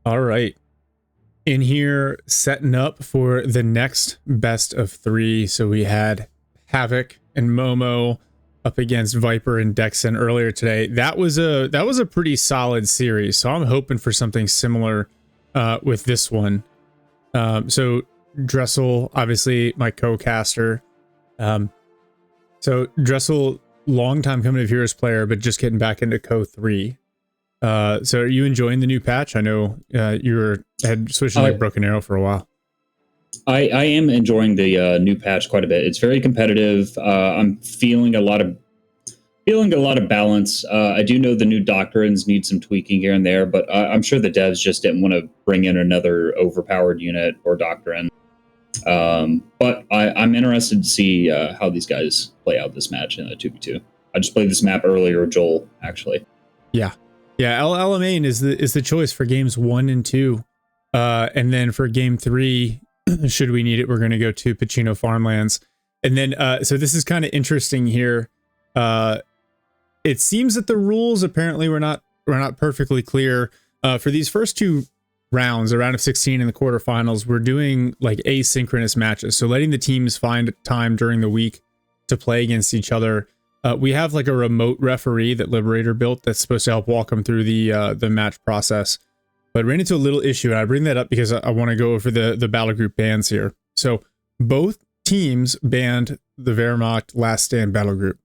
All right. In here, setting up for the next best of three. So we had Havoc and Momo up against Viper and Dexon earlier today. That was a pretty solid series. So I'm hoping for something similar with this one. So Dressel, obviously my co-caster. So Dressel, long-time Coming of Heroes player, but just getting back into CoH3. So are you enjoying the new patch? I know you had switched to like Broken Arrow for a while. I am enjoying the new patch quite a bit. It's very competitive. I'm feeling a lot of balance. I do know the new doctrines need some tweaking here and there, but I'm sure the devs just didn't want to bring in another overpowered unit or doctrine. But I'm interested to see how these guys play out this match in a 2v2. I just played this map earlier with Joel, actually. Yeah. LMAin is the choice for games 1 and 2. And then for game 3, should we need it, we're going to go to Pacino Farmlands. And then, so this is kind of interesting here. It seems that the rules apparently were not perfectly clear. For these first two rounds, a round of 16 and the quarterfinals, we're doing like asynchronous matches. So letting the teams find time during the week to play against each other. We have like a remote referee that Liberator built that's supposed to help walk them through the match process. But ran into a little issue, and I bring that up because I want to go over the battle group bans here. So both teams banned the Wehrmacht Last Stand battle group.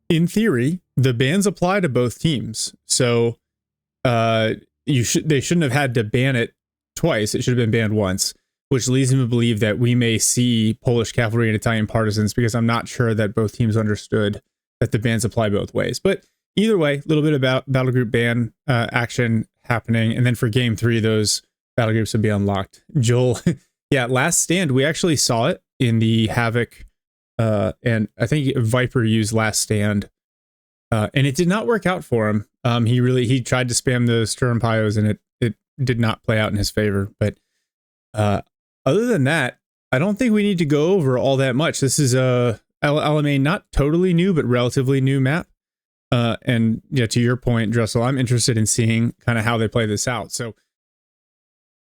In theory, the bans apply to both teams. So they shouldn't have had to ban it twice. It should have been banned once, which leads me to believe that we may see Polish cavalry and Italian partisans, because I'm not sure that both teams understood that the bans apply both ways. But either way, a little bit about battle group ban action happening. And then for game 3, those battle groups would be unlocked. Joel, yeah, Last Stand, we actually saw it in the Havoc, and I think Viper used Last Stand, and it did not work out for him. He tried to spam the Sturm Pyos, and it did not play out in his favor. But other than that, I don't think we need to go over all that much. This is a LMA, not totally new, but relatively new map. And yeah, to your point, Dressel, I'm interested in seeing kind of how they play this out. So,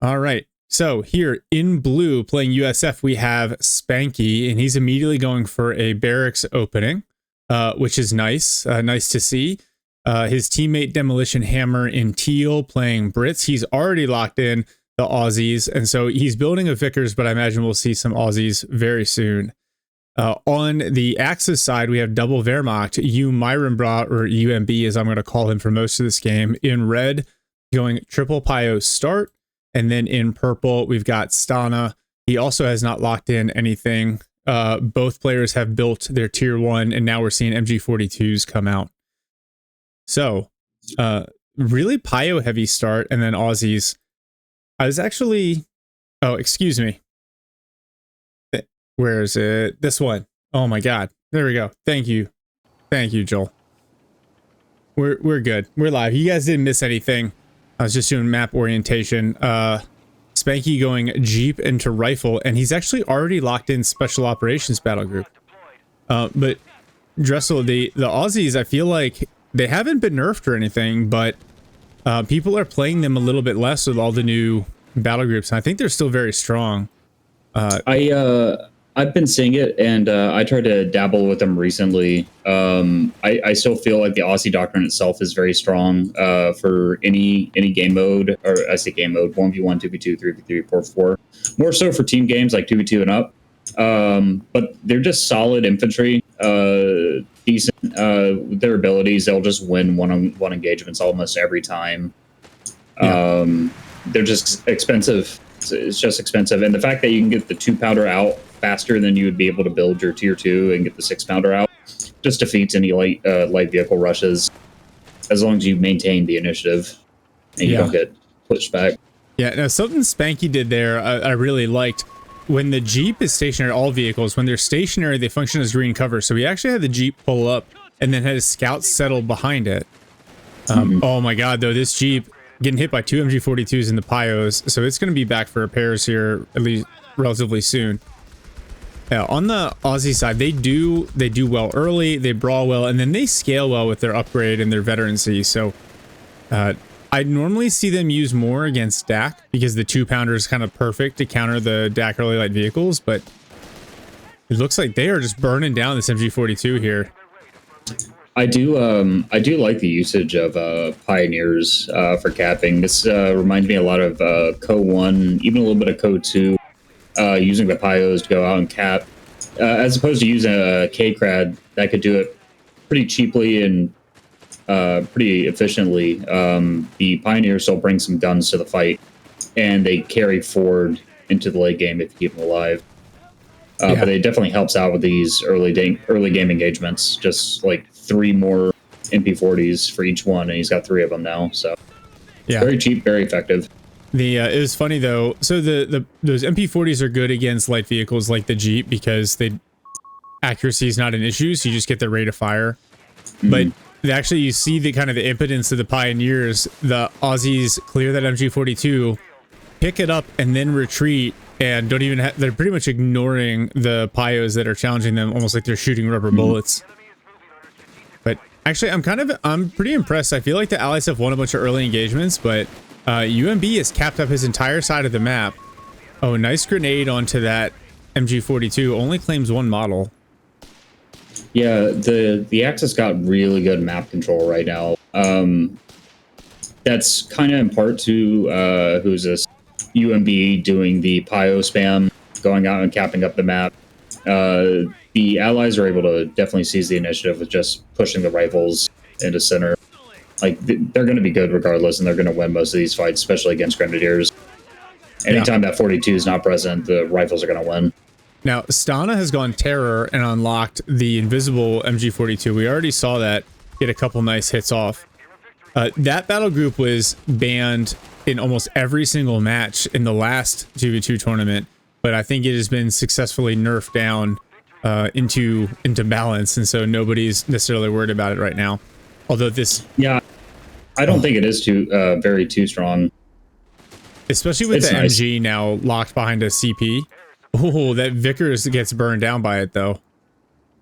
all right. So here in blue playing USF, we have Spanky, and he's immediately going for a barracks opening, which is nice. Nice to see. His teammate Demolition Hammer in teal playing Brits. He's already locked in the Aussies, and so he's building a Vickers, but I imagine we'll see some Aussies very soon. On the Axis side, we have double Wehrmacht, Myrenbra, or UMB as I'm going to call him for most of this game, in red, going triple Pio start. And then in purple, we've got Stana. He also has not locked in anything. Both players have built their tier 1, and now we're seeing MG42s come out. So, really Pio heavy start, and then Aussies. I was actually... Oh, excuse me. Where is it? This one. Oh my God. There we go. Thank you. Thank you, Joel. We're good. We're live. You guys didn't miss anything. I was just doing map orientation. Spanky going Jeep into Rifle, and he's actually already locked in Special Operations Battle Group. But Dressel, the Aussies, I feel like they haven't been nerfed or anything, but people are playing them a little bit less with all the new battle groups. And I think they're still very strong. I've been seeing it, and I tried to dabble with them recently. I still feel like the Aussie doctrine itself is very strong for any game mode, or I say game mode, 1v1, 2v2, 3v3, 4v4. More so for team games like 2v2 and up. But they're just solid infantry, decent with their abilities. They'll just win one-on-one engagements almost every time. Yeah. They're just expensive. It's just expensive, and the fact that you can get the 2-pounder out faster than you would be able to build your tier 2 and get the 6-pounder out just defeats any light vehicle rushes, as long as you maintain the initiative and you don't get pushed back. Yeah, now something Spanky did there I really liked. When the Jeep is stationary, all vehicles, when they're stationary, they function as green cover. So he actually had the Jeep pull up and then had his scouts settle behind it. Oh my God, though, this Jeep getting hit by 2 MG42s in the Pios, so it's going to be back for repairs here, at least relatively soon. Yeah, on the Aussie side, they do well early, they brawl well, and then they scale well with their upgrade and their veterancy. So I normally see them use more against DAC because the 2-pounder is kind of perfect to counter the DAC early light vehicles, but it looks like they are just burning down this MG42 here. I do like the usage of Pioneers for capping. This reminds me a lot of CoH1, even a little bit of CoH2, using the Pios to go out and cap, as opposed to using a K-Crad that could do it pretty cheaply and pretty efficiently. The Pioneers still bring some guns to the fight, and they carry forward into the late game if you keep them alive. But it definitely helps out with these early game engagements. Just like 3 more MP40s for each one, and he's got 3 of them now. So very cheap, very effective. It was funny though. So those MP40s are good against light vehicles like the Jeep because accuracy is not an issue. So you just get the rate of fire. But actually, you see the kind of the impotence of the Pioneers. The Aussies clear that MG42, pick it up, and then retreat. And don't even they're pretty much ignoring the Pios that are challenging them, almost like they're shooting rubber bullets. But actually, I'm pretty impressed. I feel like the Allies have won a bunch of early engagements, but UMB has capped up his entire side of the map. Oh, nice grenade onto that MG42. Only claims 1 model. Yeah, the Axis got really good map control right now. That's kind of in part to who's this? UMB doing the Pio spam, going out and capping up the map. The Allies are able to definitely seize the initiative with just pushing the rifles into center. Like, they're going to be good regardless, and they're going to win most of these fights, especially against Grenadiers. Anytime that 42 is not present, the rifles are going to win. Now, Stana has gone terror and unlocked the invisible MG42. We already saw that get a couple nice hits off. That battle group was banned in almost every single match in the last 2v2 tournament, but I think it has been successfully nerfed down into balance, and so nobody's necessarily worried about it right now. Although this... Yeah, I don't think it is too strong. Especially with the MG now locked behind a CP. Oh, that Vickers gets burned down by it, though.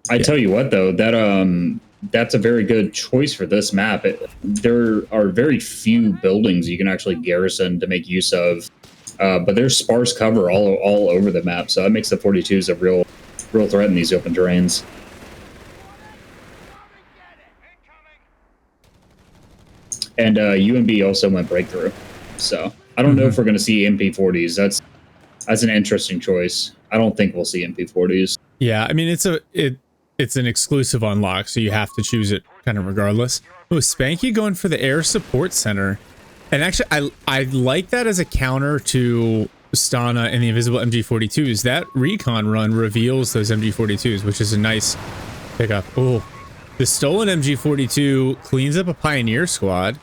I tell you what, though, that's a very good choice for this map. There are very few buildings you can actually garrison to make use of, but there's sparse cover all over the map, so that makes the 42s a real threat in these open terrains. And UMB also went breakthrough, so I don't know if we're going to see MP40s. That's an interesting choice. I don't think we'll see MP40s. Yeah, I mean it's an exclusive unlock, so you have to choose it kind of regardless. Oh, Spanky going for the air support center. And actually, I like that as a counter to Stana and the invisible MG42s. That recon run reveals those MG42s, which is a nice pickup. Oh, the stolen MG42 cleans up a Pioneer squad.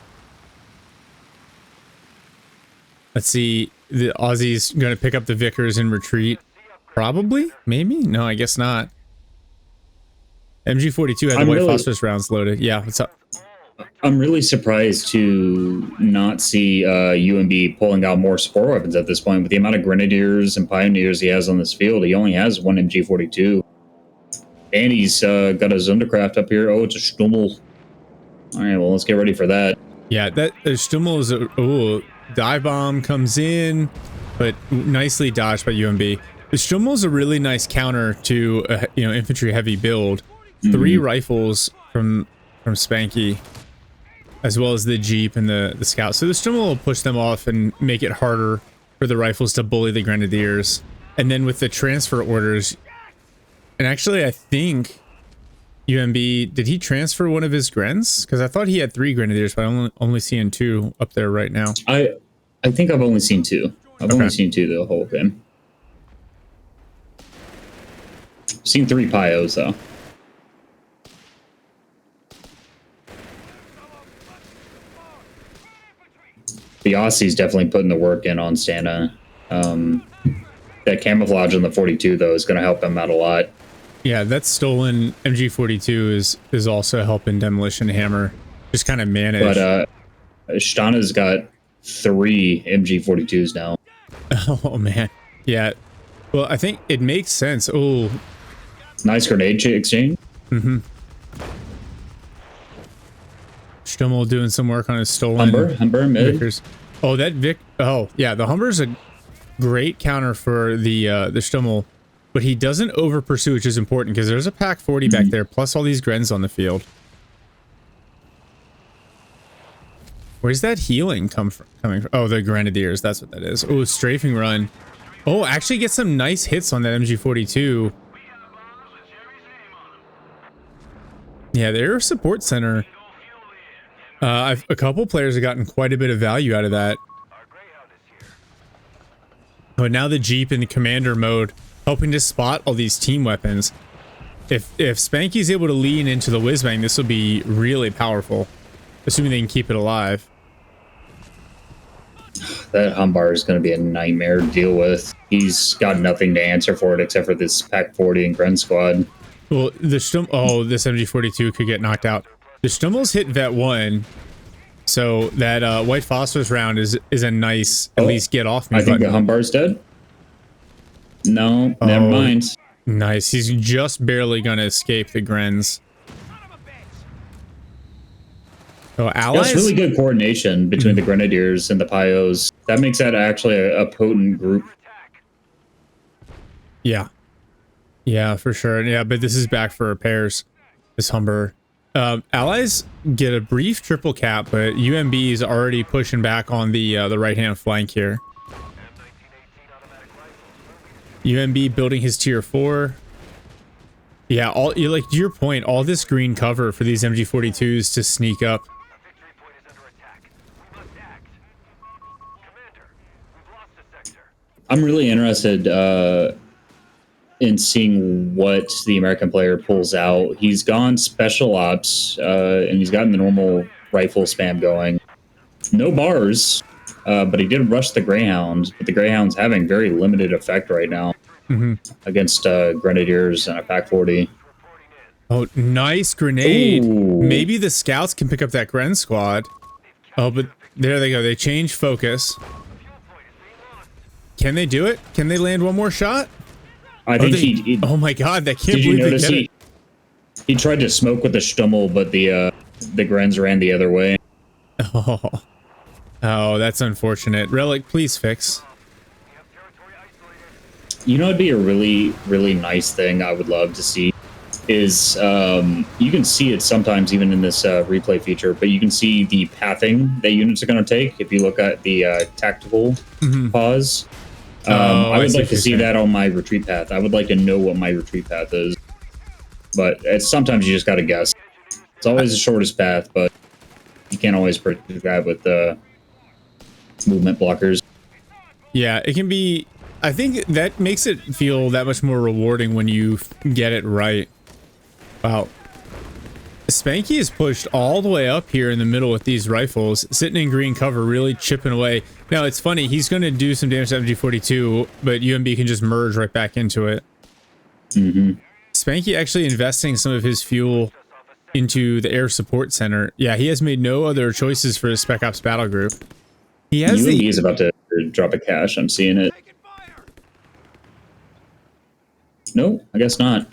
Let's see. The Aussies going to pick up the Vickers and retreat. Probably? Maybe? No, I guess not. MG42 had the white phosphorus rounds loaded. Yeah, what's up? I'm really surprised to not see UMB pulling out more support weapons at this point. With the amount of Grenadiers and Pioneers he has on this field, he only has 1 MG42. And he's got a Zunderkraft up here. Oh, it's a Stummel. All right, well, let's get ready for that. Yeah, that Stummel is a... Oh, dive bomb comes in, but nicely dodged by UMB. The Stummel is a really nice counter to a, infantry heavy build. 3 rifles from Spanky, as well as the Jeep and the Scout. So the Stummel will push them off and make it harder for the rifles to bully the Grenadiers. And then with the transfer orders, and actually I think UMB, did he transfer one of his Grens? Because I thought he had 3 Grenadiers, but I'm only seeing 2 up there right now. I think I've only seen 2. I've only seen 2 the whole game. Seen 3 Pios though. The Aussies definitely putting the work in on Stana. That camouflage on the 42 though is going to help him out a lot. Yeah, that stolen MG42 is also helping Demolition Hammer just kind of manage. But Stana's got 3 MG42s now. Oh man, yeah. Well, I think it makes sense. Oh, nice grenade exchange. Stana Stummel doing some work on his stolen Humber mid. Vickers. Oh, that Vic. Oh, yeah. The Humber's a great counter for the Stummel, but he doesn't over pursue, which is important because there's a pack 40 back there, plus all these Grens on the field. Where's that healing coming from? Oh, the Grenadiers. That's what that is. Oh, strafing run. Oh, actually get some nice hits on that MG42. Yeah, their support center. A couple players have gotten quite a bit of value out of that. But now the Jeep in the commander mode, helping to spot all these team weapons. If Spanky's able to lean into the whiz-bang, this will be really powerful, assuming they can keep it alive. That Humbar is going to be a nightmare to deal with. He's got nothing to answer for it except for this pack 40 and Gren squad. Well, this MG42 could get knocked out. The Stummel's hit Vet 1, so that white phosphorus round is a nice at least get off me I think button. the Humbar's dead. No, never mind. Nice. He's just barely going to escape the Grens. So allies. That's really good coordination between the Grenadiers and the Pyos. That makes that actually a potent group. Yeah. Yeah, for sure. Yeah, but this is back for repairs. This Humber. Allies get a brief triple cap, but UMB is already pushing back on the right-hand flank here. UMB building his tier 4. Yeah, like to your point, all this green cover for these MG42s to sneak up. I'm really interested in seeing what the American player pulls out. He's gone special ops, and he's gotten the normal rifle spam going. No bars, but he did rush the Greyhound, but the Greyhound's having very limited effect right now against Grenadiers and a pack 40. Oh, nice grenade. Ooh. Maybe the scouts can pick up that Gren squad. Oh, but there they go. They change focus. Can they do it? Can they land one more shot? I think he oh my god, that can't did you believe notice they get it. he tried to smoke with the Stummel, but the Grens ran the other way. Oh, that's unfortunate. Relic, please fix. You know, it'd be a really, really nice thing I would love to see is you can see it sometimes even in this replay feature, but you can see the pathing that units are going to take if you look at the tactical pause. I would like to see that on my retreat path. I would like to know what my retreat path is, but sometimes you just got to guess. It's always the shortest path, but you can't always predict that with the movement blockers. Yeah, it can be. I think that makes it feel that much more rewarding when you get it right. Wow. Spanky is pushed all the way up here in the middle with these rifles, sitting in green cover, really chipping away. Now, it's funny, he's going to do some damage to MG42, but UMB can just merge right back into it. Spanky actually investing some of his fuel into the air support center. Yeah, he has made no other choices for his Spec Ops battle group. He has UMB is about to drop a cache. I'm seeing it. No, I guess not.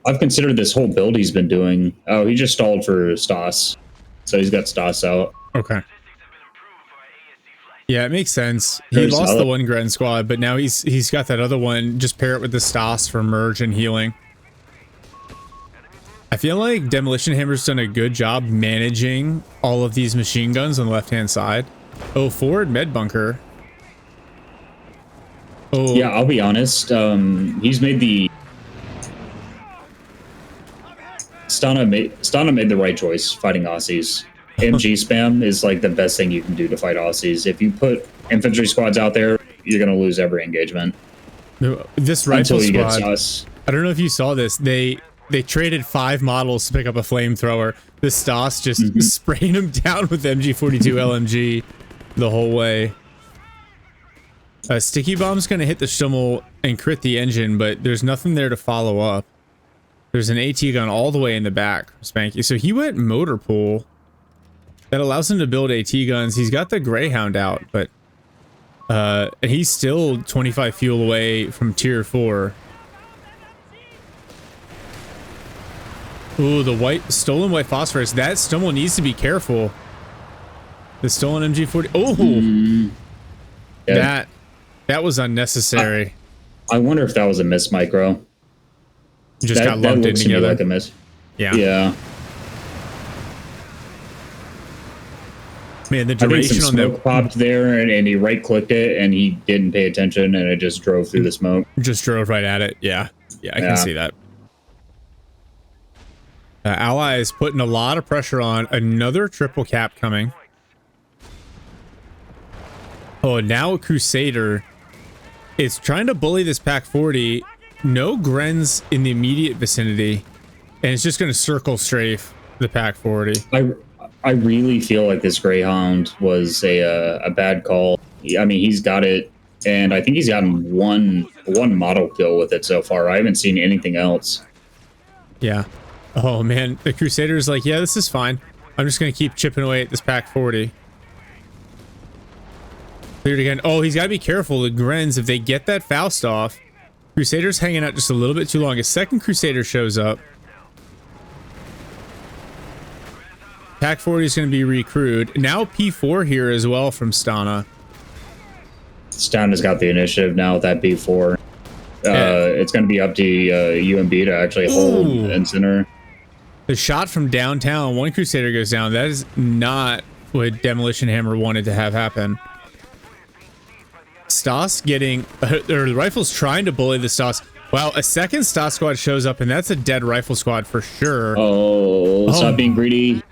I've considered this whole build he's been doing. Oh, he just stalled for Stas. So he's got Stas out. Okay. Yeah, it makes sense. He lost the one Gren squad, but now he's got that other one. Just pair it with the Stas for merge and healing. I feel like Demolition Hammer's done a good job managing all of these machine guns on the left-hand side. Oh, forward med bunker. Oh. Yeah, I'll be honest. He's made the... Stana made the right choice fighting Aussies. MG spam is like the best thing you can do to fight Aussies. If you put infantry squads out there, you're going to lose every engagement. This rifle until you squad, get Stas. I don't know if you saw this. They traded 5 models to pick up a flamethrower. The Stas just sprayed him down with MG42 LMG the whole way. Sticky Bomb's going to hit the Stummel and crit the engine, but there's nothing there to follow up. There's an AT gun all the way in the back, Spanky. So he went motor pool. That allows him to build AT guns. He's got the Greyhound out, but he's still 25 fuel away from tier 4. Ooh, the stolen white phosphorus. That someone needs to be careful. The stolen MG40. Oh, Yeah. that was unnecessary. I wonder if that was a miss micro. Just got that lumped in looks to me together. like a miss. Yeah. Yeah. Man, the I think duration some on smoke that popped there, and he right clicked it, and he didn't pay attention, and it just drove through the smoke. just drove right at it. Yeah, I can see that. Ally is putting a lot of pressure on. Another triple cap coming. Oh, now Crusader is trying to bully this Pack 40. No Grens in the immediate vicinity, and it's just going to circle strafe the Pack 40. I really feel like this Greyhound was a bad call. I mean, he's got it, and I think he's gotten one model kill with it so far. I haven't seen anything else. Yeah. Oh man, the Crusader's like, yeah, this is fine. I'm just gonna keep chipping away at this Pack 40. Cleared again. Oh, he's gotta be careful. The Grens, if they get that Faust off, Crusader's hanging out just a little bit too long. A second Crusader shows up. Pack 40 is going to be recrewed. Now P4 here as well from Stana. Stana's got the initiative now with that P4. It's going to be up to UMB to actually hold and center. The shot from downtown, one Crusader goes down. That is not what Demolition Hammer wanted to have happen. Stas getting, or the rifle's trying to bully the Stas. Wow, a second Stas squad shows up, and that's a dead rifle squad for sure. Oh, stop being greedy.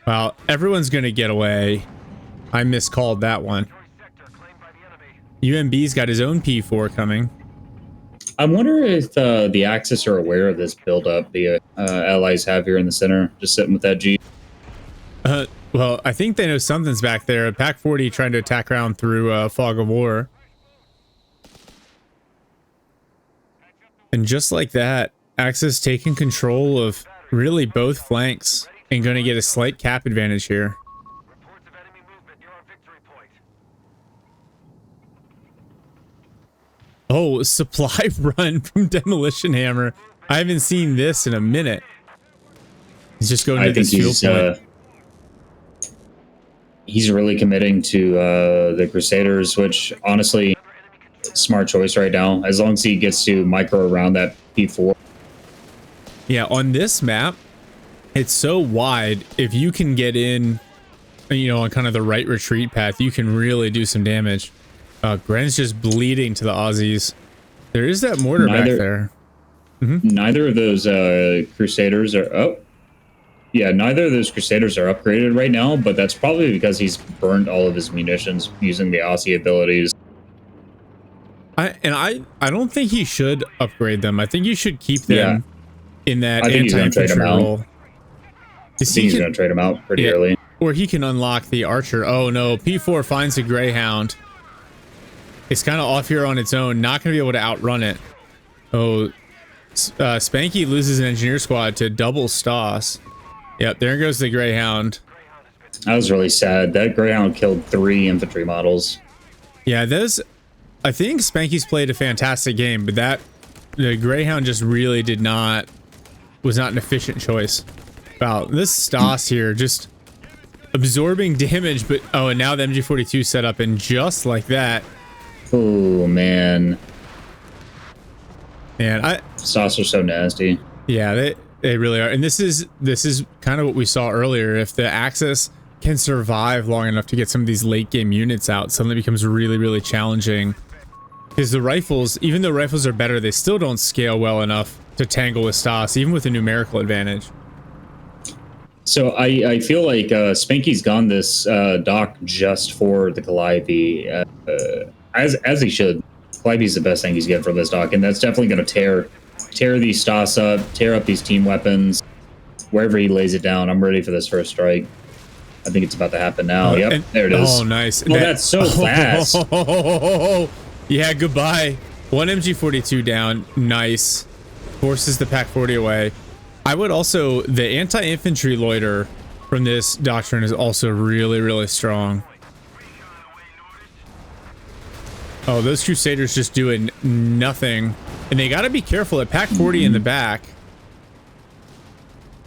Well, everyone's going to get away. I miscalled that one. UMB's got his own P4 coming. I wonder if the Axis are aware of this build-up the allies have here in the center, just sitting with that G. Well, I think they know something's back there. Pack 40 trying to attack around through Fog of War. And just like that, Axis taking control of really both flanks and going to get a slight cap advantage here. Oh, supply run from Demolition Hammer. I haven't seen this in a minute. He's just going to this fuel point. He's really committing to the Crusaders, which honestly, smart choice right now. As long as he gets to micro around that P4. Yeah, on this map, it's so wide. If you can get in, you know, on kind of the right retreat path, you can really do some damage. Gren's just bleeding to the Aussies. There is that mortar back there. Neither of those Crusaders are neither of those Crusaders are upgraded right now, but that's probably because he's burned all of his munitions using the Aussie abilities. I don't think he should upgrade them. I think you should keep them in that anti-infantry role. I think he's going to trade him out pretty early. Or he can unlock the Archer. Oh no, P4 finds a Greyhound. It's kind of off here on its own. Not going to be able to outrun it. Oh, Spanky loses an engineer squad to double Stas. Yep, there goes the Greyhound. That was really sad. That Greyhound killed 3 infantry models. Yeah, I think Spanky's played a fantastic game, but the Greyhound just really was not an efficient choice. Wow, this Stas here just absorbing damage, but oh, and now the MG42 set up, and just like that. Oh man. Man, Stas are so nasty. Yeah, they really are. And this is kind of what we saw earlier. If the Axis can survive long enough to get some of these late game units out, suddenly becomes really, really challenging. Because the rifles, even though rifles are better, they still don't scale well enough to tangle with Stas, even with a numerical advantage. So I feel like Spanky's gone this dock just for the Calliope, as he should. Calliope's the best thing he's getting from this dock, and that's definitely going to tear these Stas up, tear up these team weapons. Wherever he lays it down, I'm ready for this first strike. I think it's about to happen now. Yep, there it is. Oh, nice. Oh, that's so fast. Yeah, goodbye. One MG42 down. Nice. Forces the Pack 40 away. I would also, the anti-infantry loiter from this doctrine is also really, really strong. Oh, those Crusaders just doing nothing. And they got to be careful at Pack 40 in the back.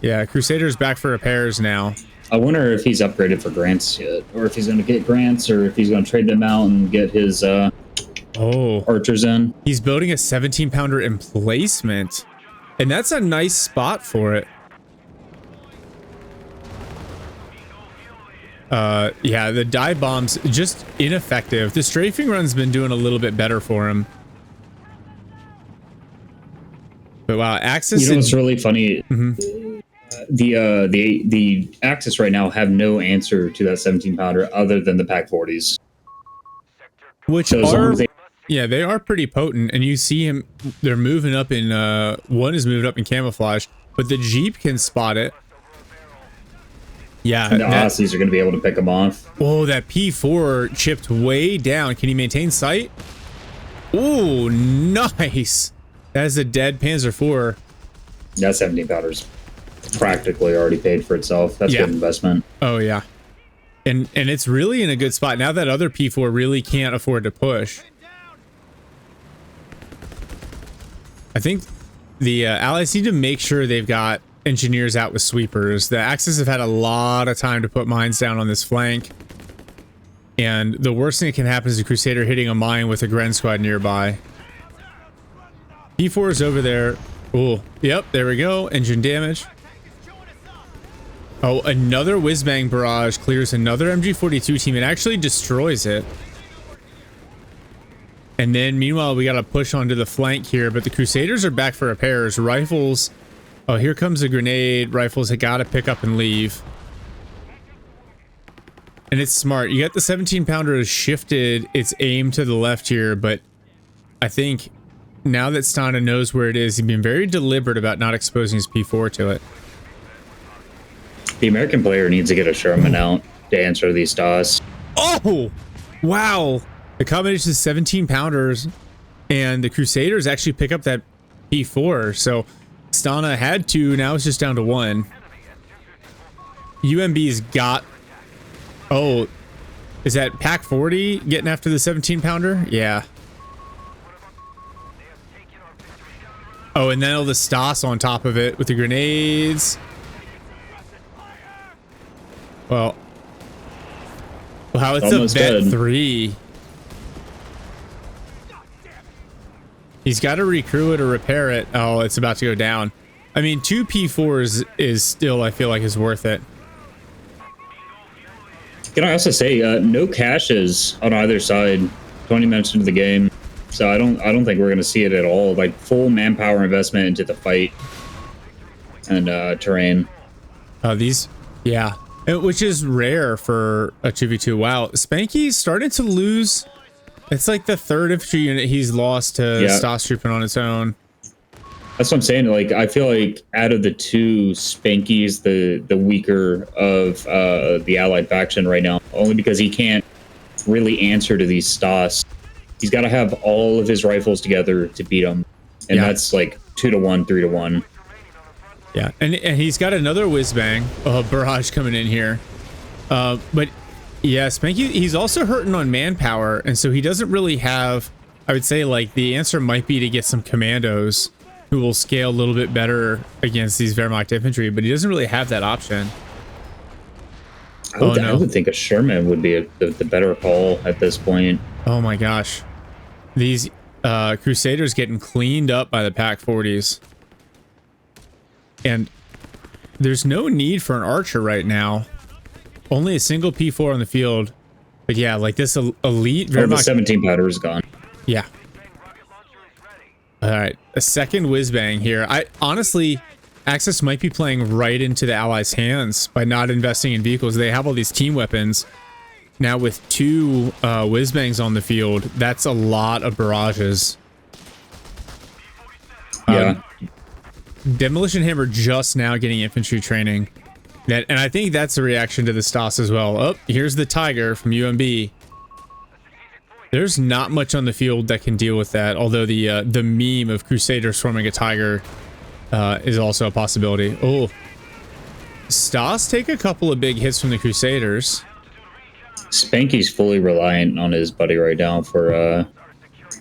Yeah, Crusader's back for repairs now. I wonder if he's upgraded for grants yet, or if he's going to get grants, or if he's going to trade them out and get his archers in. He's building a 17-pounder emplacement, and that's a nice spot for it. Yeah, the dive bomb's just ineffective. The strafing run's been doing a little bit better for him. But wow, Axis. You know what's really funny? The Axis right now have no answer to that 17-pounder other than the Pack 40s. Which are, yeah, they are pretty potent, and you see him. They're moving up in. One is moving up in camouflage, but the Jeep can spot it. Yeah, and the Aussies are going to be able to pick them off. Oh, that P4 chipped way down. Can he maintain sight? Oh, nice. That is a dead Panzer IV. That 17-pounder's practically already paid for itself. That's good investment. Oh, yeah. And it's really in a good spot. Now that other P4 really can't afford to push. I think the Allies need to make sure they've got engineers out with sweepers. The Axis have had a lot of time to put mines down on this flank. And the worst thing that can happen is a Crusader hitting a mine with a Gren squad nearby. P4 is over there. Oh, yep, there we go. Engine damage. Oh, another whiz-bang barrage clears another MG42 team. It actually destroys it. And then, meanwhile, we got to push onto the flank here, but the Crusaders are back for repairs. Rifles. Oh, here comes a grenade. Rifles, they got to pick up and leave. And it's smart. You got the 17-pounder has shifted its aim to the left here, but I think now that Stana knows where it is, he's been very deliberate about not exposing his P4 to it. The American player needs to get a Sherman out to answer these DOS. Oh, wow. The combination of 17-pounders and the Crusaders actually pick up that P4. So Stana had two, now it's just down to one. UMB's got... Oh, is that Pack 40 getting after the 17-pounder? Yeah. Oh, and then all the Stas on top of it with the grenades. Well, wow, it's almost a bet 3. He's got to recrew it or repair it. Oh, it's about to go down. I mean, 2 P4s is still, I feel like, is worth it. Can I also say, no caches on either side 20 minutes into the game. So I don't think we're going to see it at all. Like, full manpower investment into the fight and terrain. Yeah. Which is rare for a 2v2. Wow, Spanky's starting to lose. It's like the 3rd infantry unit he's lost to Stas trooping on its own. That's what I'm saying. Like, I feel like out of the two, Spanky's the weaker of the Allied faction right now. Only because he can't really answer to these Stas. He's got to have all of his rifles together to beat them, and that's like 2-to-1, 3-to-1. Yeah, and he's got another whiz-bang barrage coming in here. But yeah, Spanky, he's also hurting on manpower, and so he doesn't really have, I would say, like, the answer might be to get some commandos who will scale a little bit better against these Wehrmacht infantry, but he doesn't really have that option. I would think a Sherman would be the better call at this point. Oh my gosh. These Crusaders getting cleaned up by the Pack 40s. And there's no need for an archer right now. Only a single P4 on the field. But yeah, like this elite... Oh, the 17-pounder is gone. Yeah. All right, a second whiz-bang here. Honestly, Axis might be playing right into the Allies' hands by not investing in vehicles. They have all these team weapons. Now with 2 whiz-bangs on the field, that's a lot of barrages. Yeah. Demolition Hammer just now getting infantry training. And I think that's a reaction to the Stas as well. Oh, here's the Tiger from UMB. There's not much on the field that can deal with that, although the meme of Crusader swarming a Tiger is also a possibility. Oh, Stas take a couple of big hits from the Crusaders. Spanky's fully reliant on his buddy right now for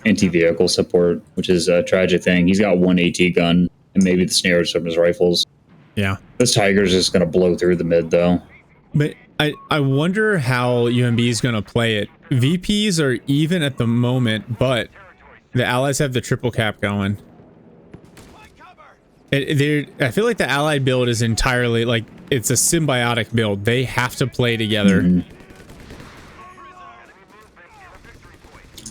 anti-vehicle support, which is a tragic thing. He's got 1 AT gun and maybe the snares from his rifles. Yeah. This Tiger's just going to blow through the mid, though. But I wonder how UMB is going to play it. VPs are even at the moment, but the Allies have the triple cap going. I feel like the Allied build is entirely like it's a symbiotic build. They have to play together. Mm-hmm.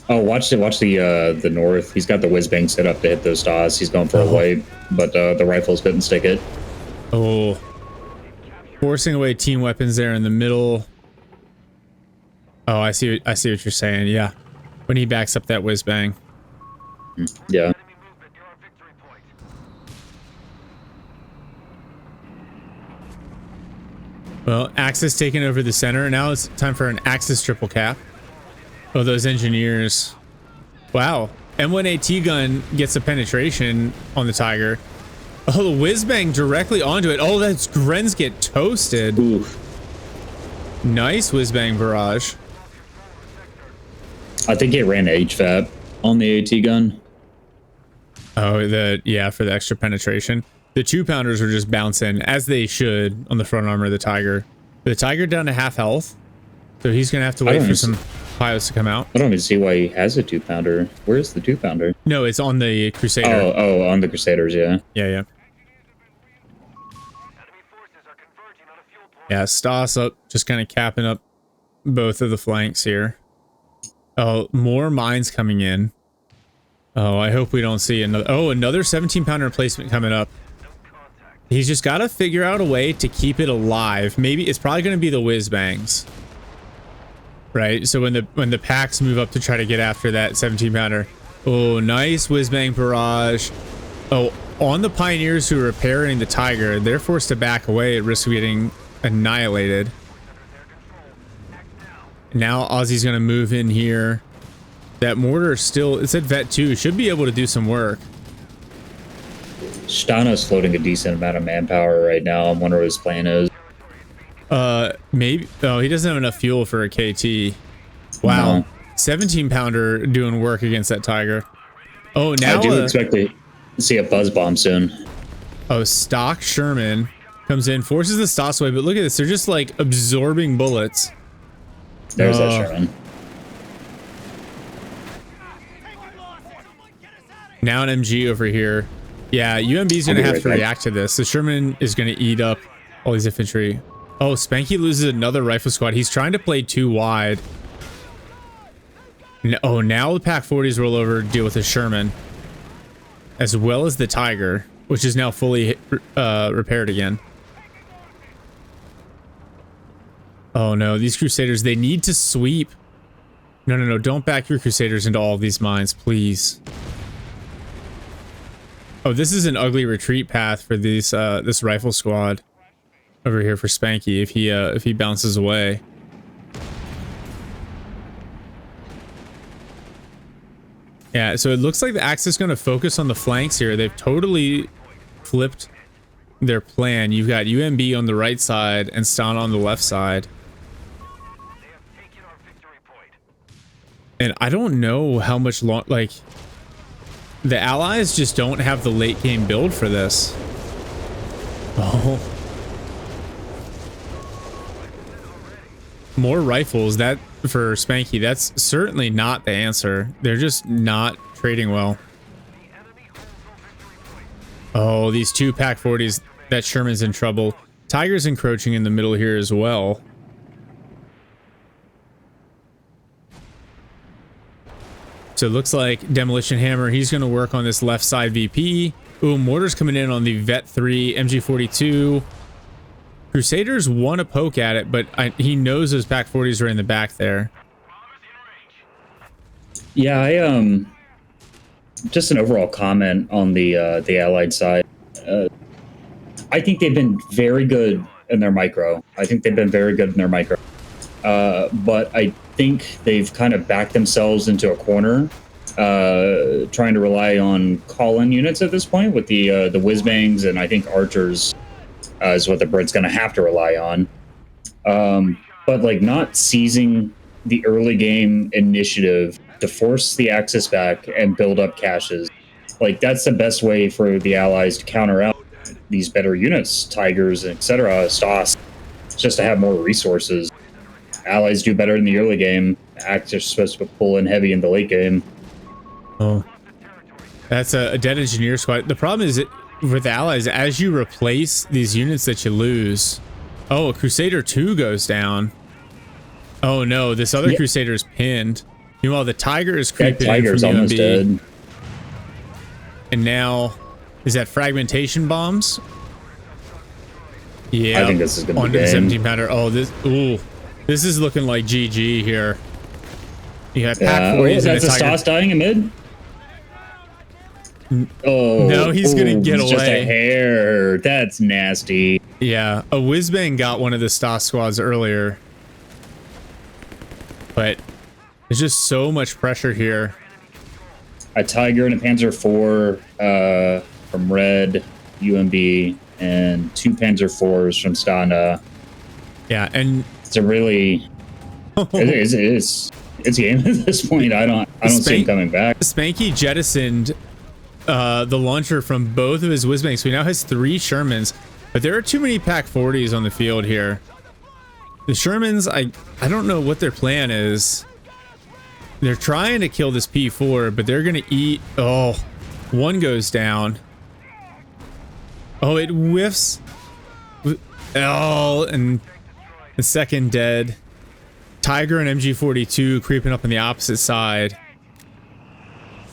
Oh, watch the north. He's got the whiz bang set up to hit those dots. He's going for a wipe, but the rifles couldn't stick it. Oh, forcing away team weapons there in the middle. Oh, I see what you're saying. Yeah, when he backs up that whiz bang. Yeah. Well, Axis taking over the center. Now it's time for an Axis triple cap. Oh, those engineers. Wow. M1AT gun gets a penetration on the Tiger. Oh, the whiz bang directly onto it. Oh, that's Grens get toasted. Oof. Nice whiz bang barrage. I think it ran HVAP on the AT gun. Oh, yeah, for the extra penetration. The 2-pounders are just bouncing, as they should, on the front armor of the Tiger. The Tiger down to half health, so he's going to have to wait for some pilots to come out. I don't even see why he has a 2-pounder. Where's the 2-pounder? No, it's on the Crusader. Oh, on the Crusaders, yeah. Yeah. Yeah, Stas up, just kind of capping up both of the flanks here. Oh, more mines coming in. Oh, I hope we don't see another... Oh, another 17-pounder replacement coming up. He's just got to figure out a way to keep it alive. Maybe it's probably going to be the whiz bangs. Right? So when the packs move up to try to get after that 17-pounder. Oh, nice whiz bang barrage. Oh, on the Pioneers who are repairing the Tiger, they're forced to back away at risk of getting annihilated. Now Aussie's going to move in here. That mortar still, it's at Vet 2, should be able to do some work. Stana's floating a decent amount of manpower right now. I wonder what his plan is. Maybe, oh, he doesn't have enough fuel for a KT. Wow. No. 17-pounder doing work against that Tiger. Oh, now I do expect to see a buzz bomb soon. Oh, stock Sherman comes in, forces the Stas away, but look at this. They're just like absorbing bullets. There's that Sherman. Now an MG over here. Yeah, UMB is going to have to react to this. The Sherman is going to eat up all these infantry. Oh, Spanky loses another rifle squad. He's trying to play too wide. Oh, now the Pack 40s roll over to deal with the Sherman. As well as the Tiger, which is now fully repaired again. Oh no, these Crusaders, they need to sweep. No, don't back your Crusaders into all of these mines, please. Oh, this is an ugly retreat path for these this rifle squad over here for Spanky if he bounces away. Yeah, so it looks like the Axis is going to focus on the flanks here. They've totally flipped their plan. You've got UMB on the right side and Stana on the left side. And I don't know how much long, like, the Allies just don't have the late game build for this. Oh. More rifles, that for Spanky, that's certainly not the answer. They're just not trading well. Oh, these two Pack 40s, that Sherman's in trouble. Tiger's encroaching in the middle here as well. So it looks like DemoHammer, he's going to work on this left side VP. Ooh, mortar's coming in on the Vet 3, MG42. Crusaders want to poke at it, but he knows those Pack 40s are in the back there. Yeah, just an overall comment on the Allied side. I think they've been very good in their micro. But I think they've kind of backed themselves into a corner, trying to rely on call-in units at this point with the whiz-bangs, and I think archers is what the Brits going to have to rely on. But like not seizing the early game initiative to force the Axis back and build up caches. Like that's the best way for the Allies to counter out these better units, Tigers, etc., Stas, just to have more resources. Allies do better in the early game. Acts are supposed to pull in heavy in the late game. Oh, that's a dead engineer squad. The problem is with allies, as you replace these units that you lose. Oh, a Crusader 2 goes down. Oh no, this other Crusader is pinned. Meanwhile, the Tiger is creeping in from almost UMB. dead. And now, is that fragmentation bombs? Yeah, I think this is going to be onto the 17 pounder. Oh, this is looking like GG here. You have pack 40s and that's a Stas dying in mid. Oh no, he's gonna get away. Just a hair. That's nasty. Yeah, a Whizbang got one of the Stas squads earlier, but there's just so much pressure here. A Tiger and a Panzer IV from Red, UMB, and 2 Panzer IVs from Stana. Yeah, and it's a really it's game at this point. I don't see him coming back. Spanky jettisoned the launcher from both of his Whizbangs, so he now has 3 Shermans, but there are too many Pack 40s on the field here. The Shermans, I don't know what their plan is. They're trying to kill this P4, but they're gonna eat. Oh, one goes down. Oh, it whiffs. Oh, and the second dead. Tiger and MG42 creeping up on the opposite side,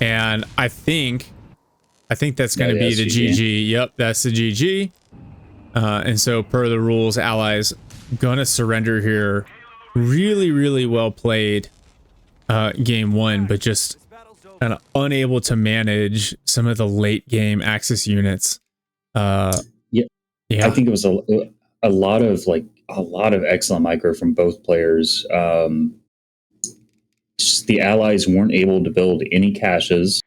and I think that's going to be the GG. Yep, that's the GG. And so, per the rules, allies gonna surrender here. Really, really well played game 1, but just kind of unable to manage some of the late game Axis units. Yeah, I think it was a lot of excellent micro from both players. Just the allies weren't able to build any caches,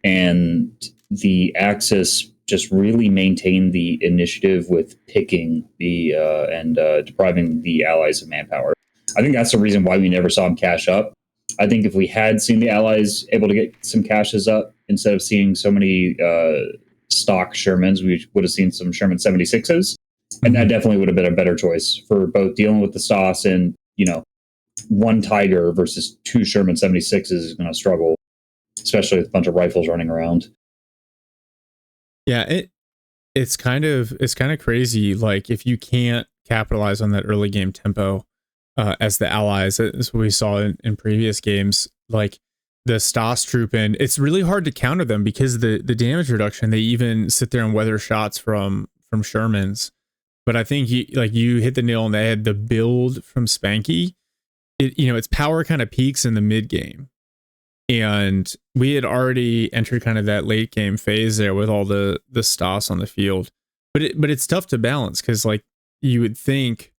and the Axis just really maintained the initiative with picking the and depriving the allies of manpower. I think that's the reason why we never saw them cache up. I think if we had seen the allies able to get some caches up instead of seeing so many stock Shermans, we would have seen some Sherman 76s, and that definitely would have been a better choice for both dealing with the Stas and, you know, 1 Tiger versus 2 Sherman 76s is going to struggle, especially with a bunch of rifles running around. Yeah, it's kind of crazy. Like, if you can't capitalize on that early game tempo as the allies, as we saw in previous games, like the Stas troop, and it's really hard to counter them because the damage reduction, they even sit there and weather shots from Shermans. But I think you hit the nail on the head. The build from Spanky, its power kind of peaks in the mid game, and we had already entered kind of that late game phase there with all the Stas on the field. But it's tough to balance because, like, you would think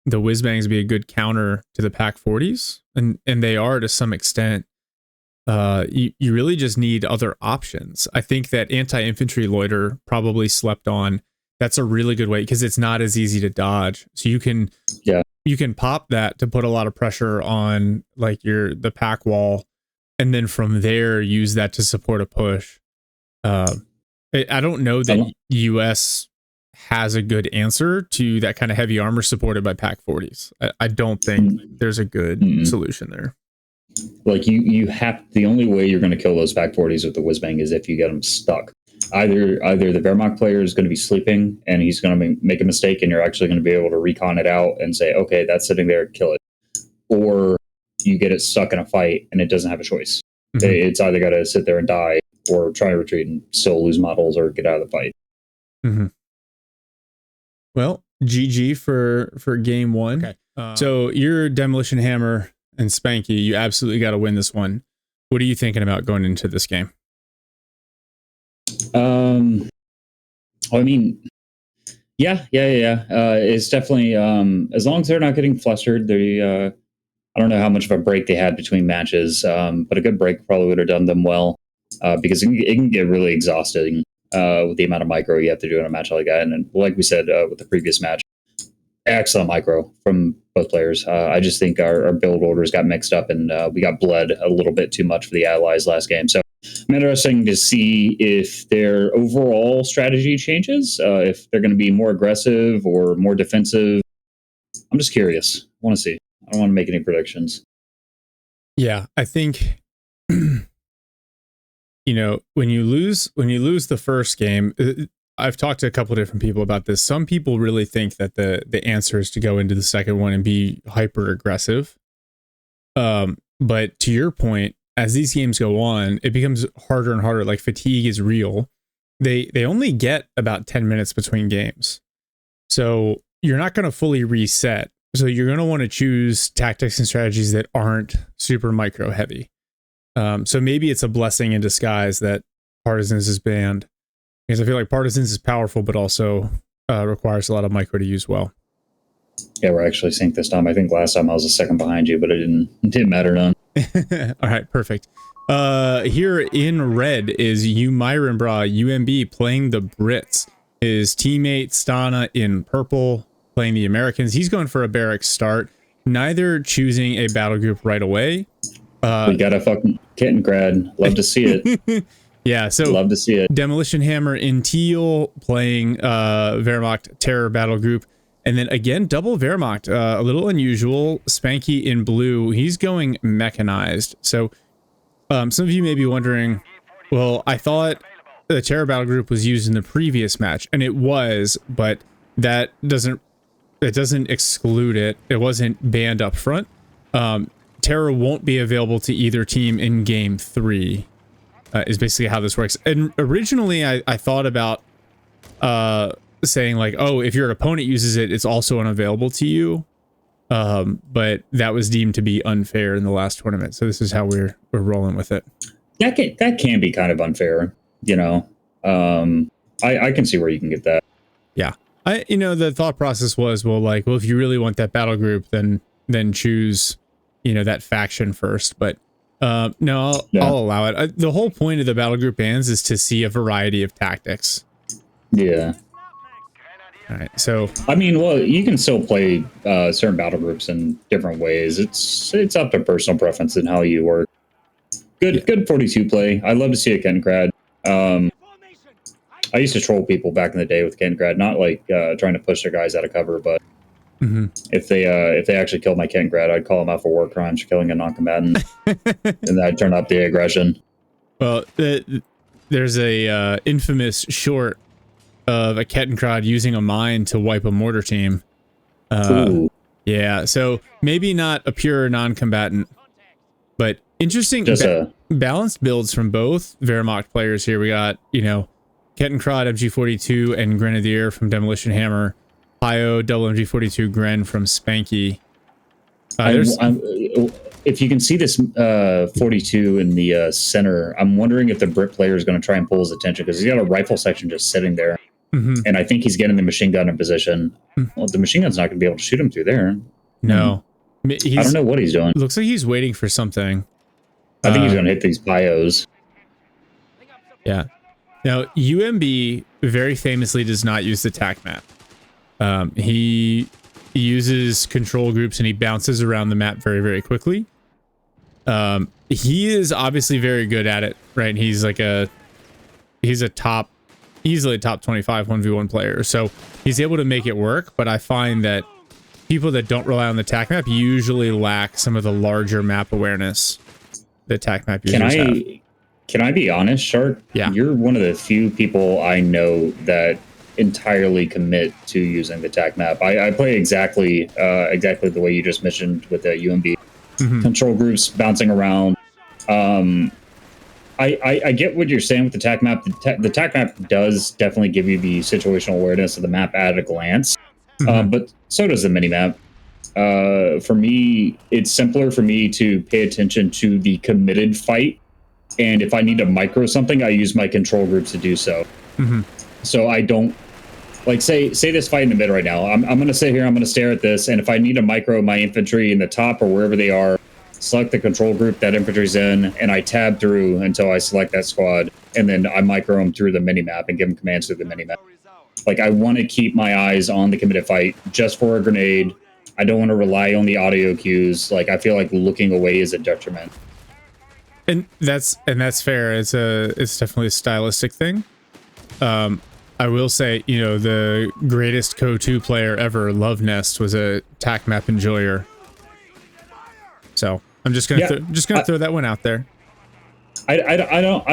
the Whizbangs be a good counter to the Pack 40s, and they are to some extent. You really just need other options. I think that anti-infantry loiter probably slept on. That's a really good way because it's not as easy to dodge. So you can pop that to put a lot of pressure on like the pack wall, and then from there use that to support a push. I don't know that US has a good answer to that kind of heavy armor supported by Pack 40s. I don't think there's a good solution there. Like you have, the only way you're going to kill those Pack 40s with the Whizbang is if you get them stuck. Either the Wehrmacht player is going to be sleeping and he's going to make a mistake, and you're actually going to be able to recon it out and say, okay, that's sitting there, kill it. Or you get it stuck in a fight and it doesn't have a choice. It's either got to sit there and die or try to retreat and still lose models or get out of the fight. Well, GG for game 1. Okay. So your Demolition Hammer and Spanky, you absolutely got to win this one. What are you thinking about going into this game? I mean, yeah. It's definitely, as long as they're not getting flustered, I don't know how much of a break they had between matches, but a good break probably would have done them well, because it can get really exhausting with the amount of micro you have to do in a match like that. And like we said with the previous match, excellent micro from both players. I just think our build orders got mixed up, and we got bled a little bit too much for the allies last game. So I'm interesting to see if their overall strategy changes, if they're going to be more aggressive or more defensive. I'm just curious. I want to see. I don't want to make any predictions. Yeah, I think you know, when you lose the first game, I've talked to a couple of different people about this. Some people really think that the answer is to go into the second one and be hyper aggressive. But to your point, as these games go on, it becomes harder and harder. Like fatigue is real. They only get about 10 minutes between games. So you're not going to fully reset. So you're going to want to choose tactics and strategies that aren't super micro heavy. So maybe it's a blessing in disguise that Partisans is banned, because I feel like Partisans is powerful, but also requires a lot of micro to use well. Yeah, we're actually synced this time. I think last time I was a second behind you, but it didn't matter none. All right, perfect. Here in red is Myron Bra, UMB, playing the Brits. His teammate Stana in purple playing the Americans. He's going for a barracks start, neither choosing a battle group right away. We got a fucking kitten grad. Love to see it. Yeah, so love to see it. Demolition Hammer in teal playing Wehrmacht Terror battle group. And then again, double Wehrmacht, a little unusual. Spanky in blue. He's going mechanized. So some of you may be wondering, well, I thought the Terror battle group was used in the previous match, and it was, but that doesn't exclude it. It wasn't banned up front. Terror won't be available to either team in game 3, is basically how this works. And originally I thought about saying like, oh, if your opponent uses it, it's also unavailable to you. But that was deemed to be unfair in the last tournament. So this is how we're rolling with it. That can be kind of unfair, you know. I can see where you can get that. Yeah. The thought process was, well, if you really want that battle group, then choose, that faction first. But no, I'll allow it. The whole point of the battle group bans is to see a variety of tactics. Yeah. All right. So I mean, well, you can still play certain battle groups in different ways. It's up to personal preference and how you work. Good 42 play. I love to see a Ken Grad. I used to troll people back in the day with Ken Grad, not like trying to push their guys out of cover, but if they actually killed my Ken Grad, I'd call them out for war crimes for killing a non-combatant, and I'd turn up the aggression. Well, there's a infamous short of a Kettenkrad using a mine to wipe a mortar team. Yeah, so maybe not a pure non-combatant, but interesting. Balanced builds from both Wehrmacht players here. We got, Kettenkrad MG42 and Grenadier from Demolition Hammer. Pio double MG42 Gren from Spanky. If you can see this 42 in the center, I'm wondering if the Brit player is going to try and pull his attention, because he's got a rifle section just sitting there. And I think he's getting the machine gun in position. Well, the machine gun's not going to be able to shoot him through there. No. I don't know what he's doing. Looks like he's waiting for something. I think he's going to hit these Pios. Yeah. Now, UMB very famously does not use the TAC map. He uses control groups and he bounces around the map very, very quickly. He is obviously very good at it, right? He's easily a top 25 1v1 player. So he's able to make it work, but I find that people that don't rely on the TAC map usually lack some of the larger map awareness that TAC map users have. Can I be honest, Shark? Yeah. You're one of the few people I know that entirely commit to using the TAC map. I play exactly the way you just mentioned with the UMB. Control groups bouncing around. I get what you're saying with the TAC map. The TAC map does definitely give you the situational awareness of the map at a glance, but so does the minimap. For me, it's simpler for me to pay attention to the committed fight, and if I need to micro something, I use my control groups to do so. So I don't, say this fight in the mid right now. I'm going to sit here, I'm going to stare at this, and if I need to micro my infantry in the top or wherever they are, select the control group that infantry's in, and I tab through until I select that squad, and then I micro them through the minimap and give them commands through the minimap. I want to keep my eyes on the committed fight just for a grenade. I don't want to rely on the audio cues. I feel like looking away is a detriment. And that's fair. It's definitely a stylistic thing. I will say, you know, the greatest CoH2 player ever, Love Nest, was a tac map enjoyer. So I'm just gonna throw that one out there. I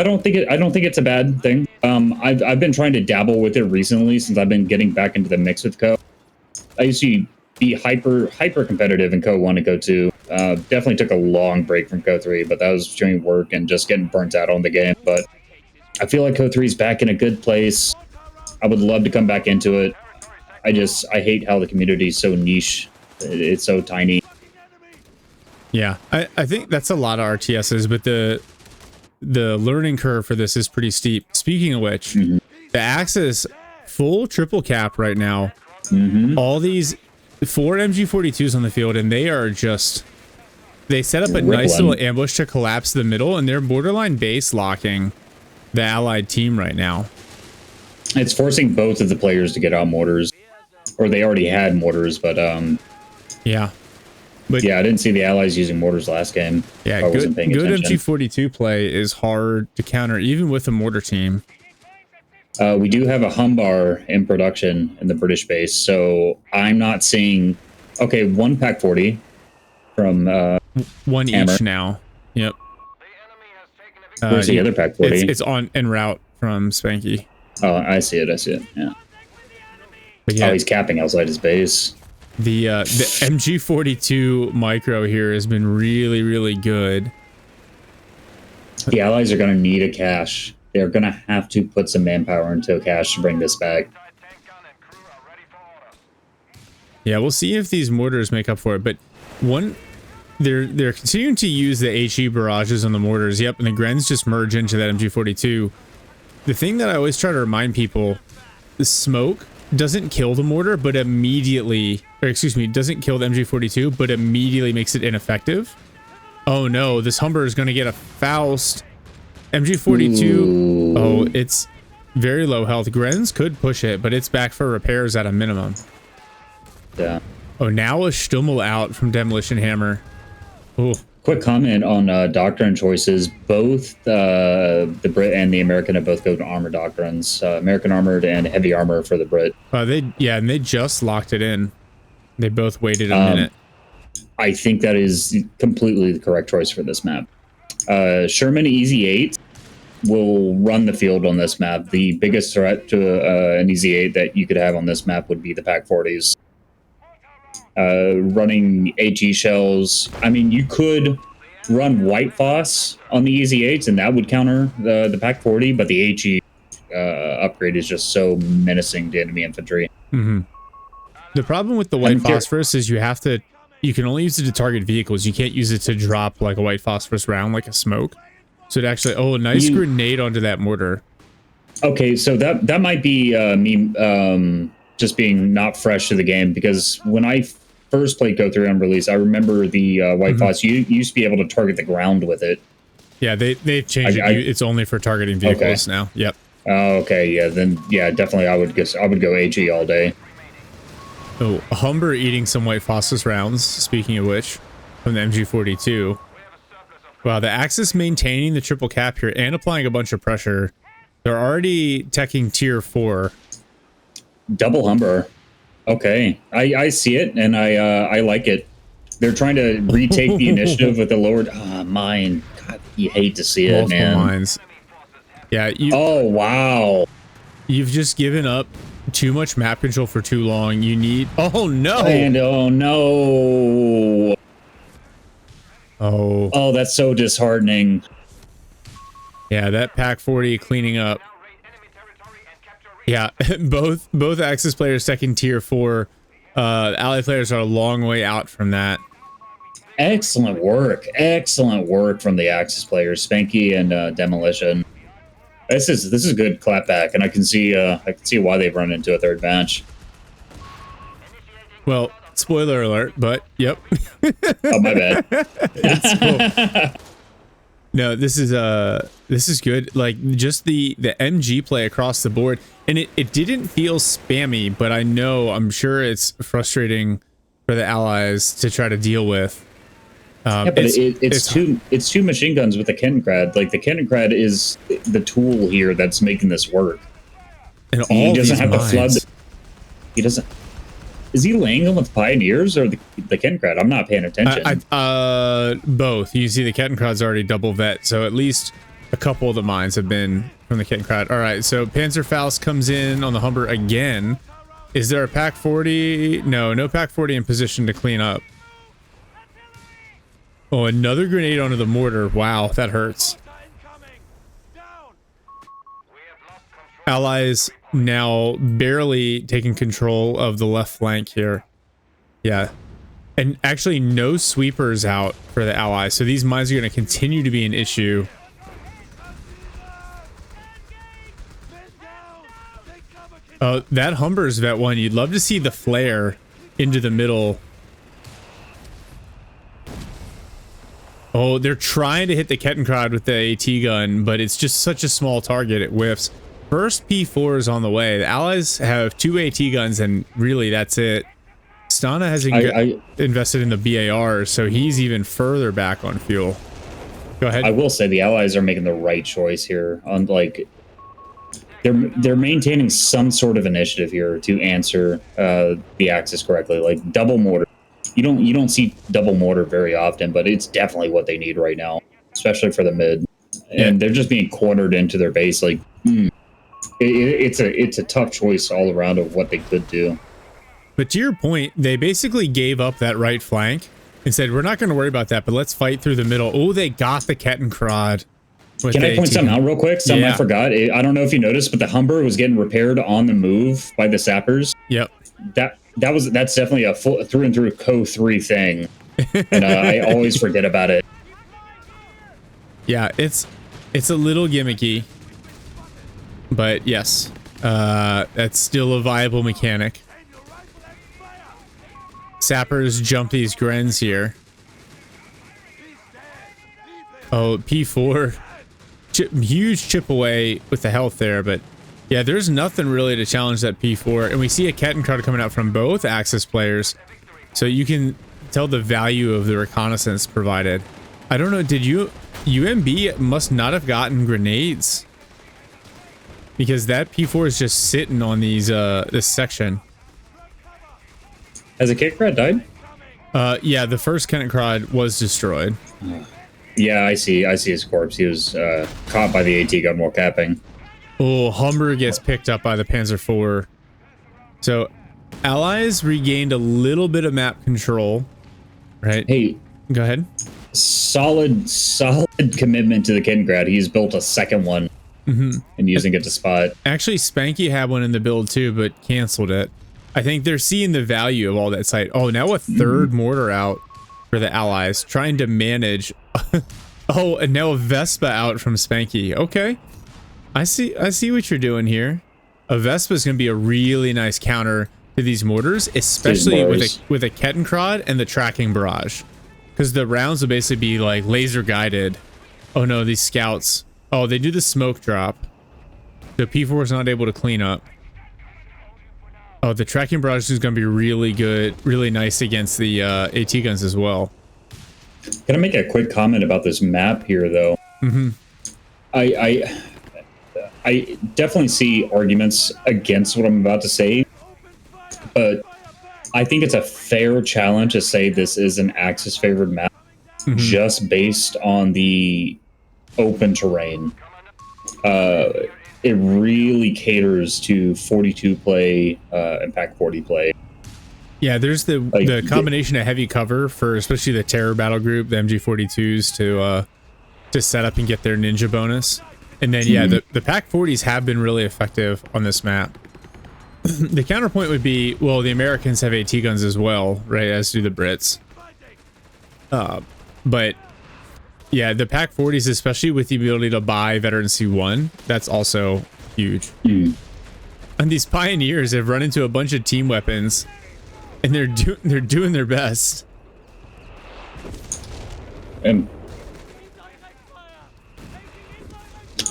don't think it's a bad thing. I've been trying to dabble with it recently since I've been getting back into the mix with Co. I used to be hyper competitive in Co1 and Co2. Definitely took a long break from Co3, but that was doing work and just getting burnt out on the game. But I feel like Co3 is back in a good place. I would love to come back into it. I hate how the community is so niche. It's so tiny. Yeah, I think that's a lot of RTSs, but the learning curve for this is pretty steep. Speaking of which, the Axis full triple cap right now. All these 4 MG42s on the field, and they are just, they set up a nice little ambush to collapse the middle, and they're borderline base locking the allied team right now. It's forcing both of the players to get out mortars, or they already had mortars, but yeah. But yeah, I didn't see the allies using mortars last game. Yeah, good MG42 play is hard to counter, even with a mortar team. We do have a Humbar in production in the British base, so I'm not seeing... Okay, 1 Pack 40 from one Hammer. Each now. Yep. Where's the other Pack 40? It's on en route from Spanky. Oh, I see it. Yeah. But yeah, oh, he's capping outside his base. The MG42 micro here has been really, really good. The allies are going to need a cache. They're going to have to put some manpower into a cache to bring this back. Yeah, we'll see if these mortars make up for it. But they're continuing to use the HE barrages on the mortars. Yep, and the Grens just merge into that MG42. The thing that I always try to remind people, the smoke doesn't kill the mortar, but immediately, or excuse me, doesn't kill the MG42, but immediately makes it ineffective. Oh no, this Humber is going to get a Faust. MG42, ooh. Oh, it's very low health. Grens could push it, but it's back for repairs at a minimum. Yeah. Oh, now a Stummel out from Demolition Hammer. Oh. Quick comment on doctrine choices. Both the Brit and the American have both go to armor doctrines. American armored and heavy armor for the Brit. And they just locked it in. They both waited a minute. I think that is completely the correct choice for this map. Sherman Easy 8 will run the field on this map. The biggest threat to an Easy 8 that you could have on this map would be the Pack 40s. Running HE shells. I mean, you could run White Foss on the Easy 8s, and that would counter the Pack 40, but the HE upgrade is just so menacing to enemy infantry. Mm-hmm. The problem with the White Phosphorus is you can only use it to target vehicles. You can't use it to drop like a White Phosphorus round, like a smoke. So it actually, oh, a nice grenade onto that mortar. Okay, so that might be me just being not fresh to the game, because when I first played Go3 on release, I remember the White Foss, you used to be able to target the ground with it. Yeah, they've changed it. It's only for targeting vehicles now. Yep. Oh, okay, yeah, then, yeah, definitely I would go HE all day. Oh, Humber eating some White Phosphorus rounds, speaking of which, from the MG42. Wow, the Axis maintaining the triple cap here and applying a bunch of pressure. They're already teching tier 4. Double Humber. Okay, I see it, and I like it. They're trying to retake the initiative with the lowered mine. God, you hate to see it, man. Mines. Yeah. Oh, wow. You've just given up too much map control for too long. You need... Oh, no. And oh, no. Oh, that's so disheartening. Yeah, that Pack 40 cleaning up. Yeah, both Axis players second tier 4. Ally players are a long way out from that. Excellent work from the Axis players, Spanky and Demolition. This is good clapback, and I can see why they've run into a third match. Well, spoiler alert, but yep. Oh, my bad. It's cool. No, this is good. Like, just the MG play across the board, and it didn't feel spammy, but I'm sure it's frustrating for the allies to try to deal with. Yeah, but it's two machine guns with the Kettenkrad. Like the Kettenkrad is the tool here that's making this work. And He all doesn't these have mines. to flood. He doesn't. Is he laying them with Pioneers or the Kettenkrad? I'm not paying attention. Both. You see the Kettenkrad's already double vet, so at least a couple of the mines have been from the Kettenkrad. All right, so Panzerfaust comes in on the Humber again. Is there a Pack 40? No Pack 40 in position to clean up. Oh, another grenade onto the mortar. Wow, that hurts. Allies now barely taking control of the left flank here. Yeah. And actually no sweepers out for the Allies. So these mines are going to continue to be an issue. That Humber's vet one. You'd love to see the flare into the middle. Oh, they're trying to hit the Kettenkrad with the AT gun, but it's just such a small target, it whiffs. First P4 is on the way. The Allies have 2 AT guns, and really that's it. Stana has invested in the BAR, so he's even further back on fuel. Go ahead. I will say the Allies are making the right choice here. On like, they're maintaining some sort of initiative here to answer the Axis correctly. Like double mortar. You don't see double mortar very often, but it's definitely what they need right now, especially for the mid. And they're just being cornered into their base. Like, it's a tough choice all around of what they could do. But to your point, they basically gave up that right flank and said, we're not going to worry about that, but let's fight through the middle. Oh, they got the Kettenkrad. Can I point something out real quick? Something I forgot. I don't know if you noticed, but the Humber was getting repaired on the move by the sappers. Yep. That's definitely a full through and through CoH3 thing, and I always forget about it. Yeah, it's a little gimmicky, but yes, that's still a viable mechanic. Sappers jump these Grens here. Oh, P4, huge chip away with the health there, but. Yeah, there's nothing really to challenge that P4, and we see a Kettenkrad coming out from both Axis players, so you can tell the value of the reconnaissance provided. I don't know, did UMB must not have gotten grenades, because that P4 is just sitting on these this section. Has a Kettenkrad died? Yeah, the first Kettenkrad was destroyed. Yeah, I see his corpse. He was caught by the AT gun while capping. Oh, Humber gets picked up by the Panzer IV. So, Allies regained a little bit of map control, right? Hey, go ahead. Solid commitment to the Kettenkrad. He's built a second one and using it to spot. Actually, Spanky had one in the build too, but canceled it. I think they're seeing the value of all that site. Oh, now a third mortar out for the Allies, trying to manage. Oh, and now a Vespa out from Spanky. Okay. I see what you're doing here. A Vespa is going to be a really nice counter to these mortars, especially with a Kettenkrad and the tracking barrage, because the rounds will basically be like laser guided. Oh no, these scouts. Oh, they do the smoke drop. The P4 is not able to clean up. Oh, the tracking barrage is going to be really good, really nice against the AT guns as well. Can I make a quick comment about this map here, though? I definitely see arguments against what I'm about to say, but I think it's a fair challenge to say this is an Axis favored map just based on the open terrain. It really caters to 42 play and Pack 40 play. Yeah, there's the combination of heavy cover for especially the terror battle group, the MG42s to set up and get their ninja bonus. And then, yeah, the Pack 40s have been really effective on this map. The counterpoint would be, well, the Americans have AT guns as well, right, as do the Brits. But, yeah, the Pack 40s, especially with the ability to buy Veteran C1, that's also huge. And these Pioneers have run into a bunch of team weapons, and they're doing their best. And